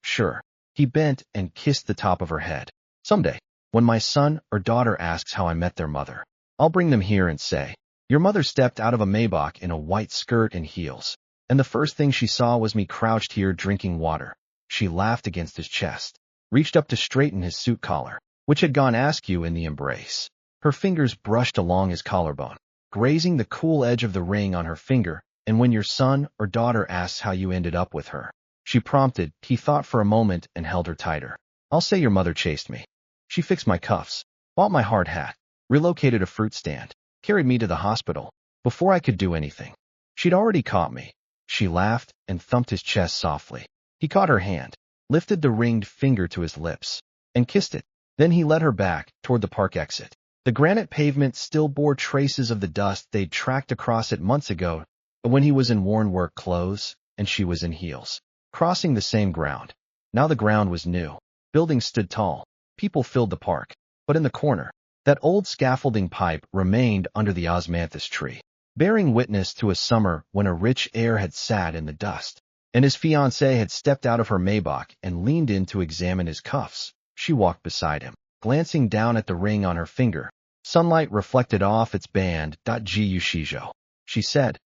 "Sure." He bent and kissed the top of her head. "Someday, when my son or daughter asks how I met their mother, I'll bring them here and say, your mother stepped out of a Maybach in a white skirt and heels, and the first thing she saw was me crouched here drinking water." She laughed against his chest, reached up to straighten his suit collar, which had gone askew in the embrace. Her fingers brushed along his collarbone, grazing the cool edge of the ring on her finger. "And when your son or daughter asks how you ended up with her," she prompted. He thought for a moment and held her tighter. "I'll say your mother chased me. She fixed my cuffs, bought my hard hat, relocated a fruit stand, carried me to the hospital, before I could do anything. She'd already caught me." She laughed and thumped his chest softly. He caught her hand, lifted the ringed finger to his lips, and kissed it. Then he led her back toward the park exit. The granite pavement still bore traces of the dust they'd tracked across it months ago, when he was in worn work clothes and she was in heels, crossing the same ground. Now the ground was new. Buildings stood tall. People filled the park. But in the corner, that old scaffolding pipe remained under the osmanthus tree, bearing witness to a summer when a rich air had sat in the dust, and his fiancée had stepped out of her Maybach and leaned in to examine his cuffs. She walked beside him, glancing down at the ring on her finger. Sunlight reflected off its band. "Gu Shijo," she said.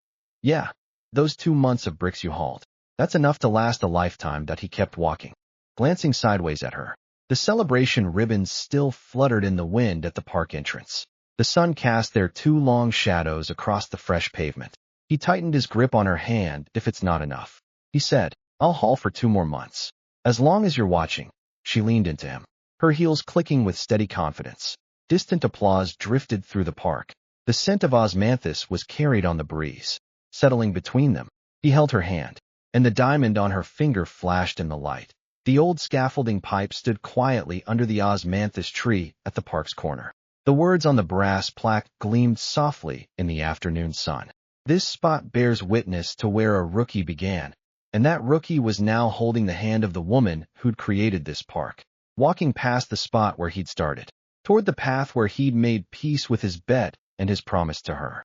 "Yeah, those 2 months of bricks you hauled, that's enough to last a lifetime." He kept walking, glancing sideways at her. The celebration ribbons still fluttered in the wind at the park entrance. The sun cast their 2 long shadows across the fresh pavement. He tightened his grip on her hand. "If it's not enough," he said, "I'll haul for 2 more months. As long as you're watching." She leaned into him, her heels clicking with steady confidence. Distant applause drifted through the park. The scent of osmanthus was carried on the breeze, settling between them. He held her hand, and the diamond on her finger flashed in the light. The old scaffolding pipe stood quietly under the osmanthus tree at the park's corner. The words on the brass plaque gleamed softly in the afternoon sun. This spot bears witness to where a rookie began, and that rookie was now holding the hand of the woman who'd created this park, walking past the spot where he'd started, toward the path where he'd made peace with his bet and his promise to her.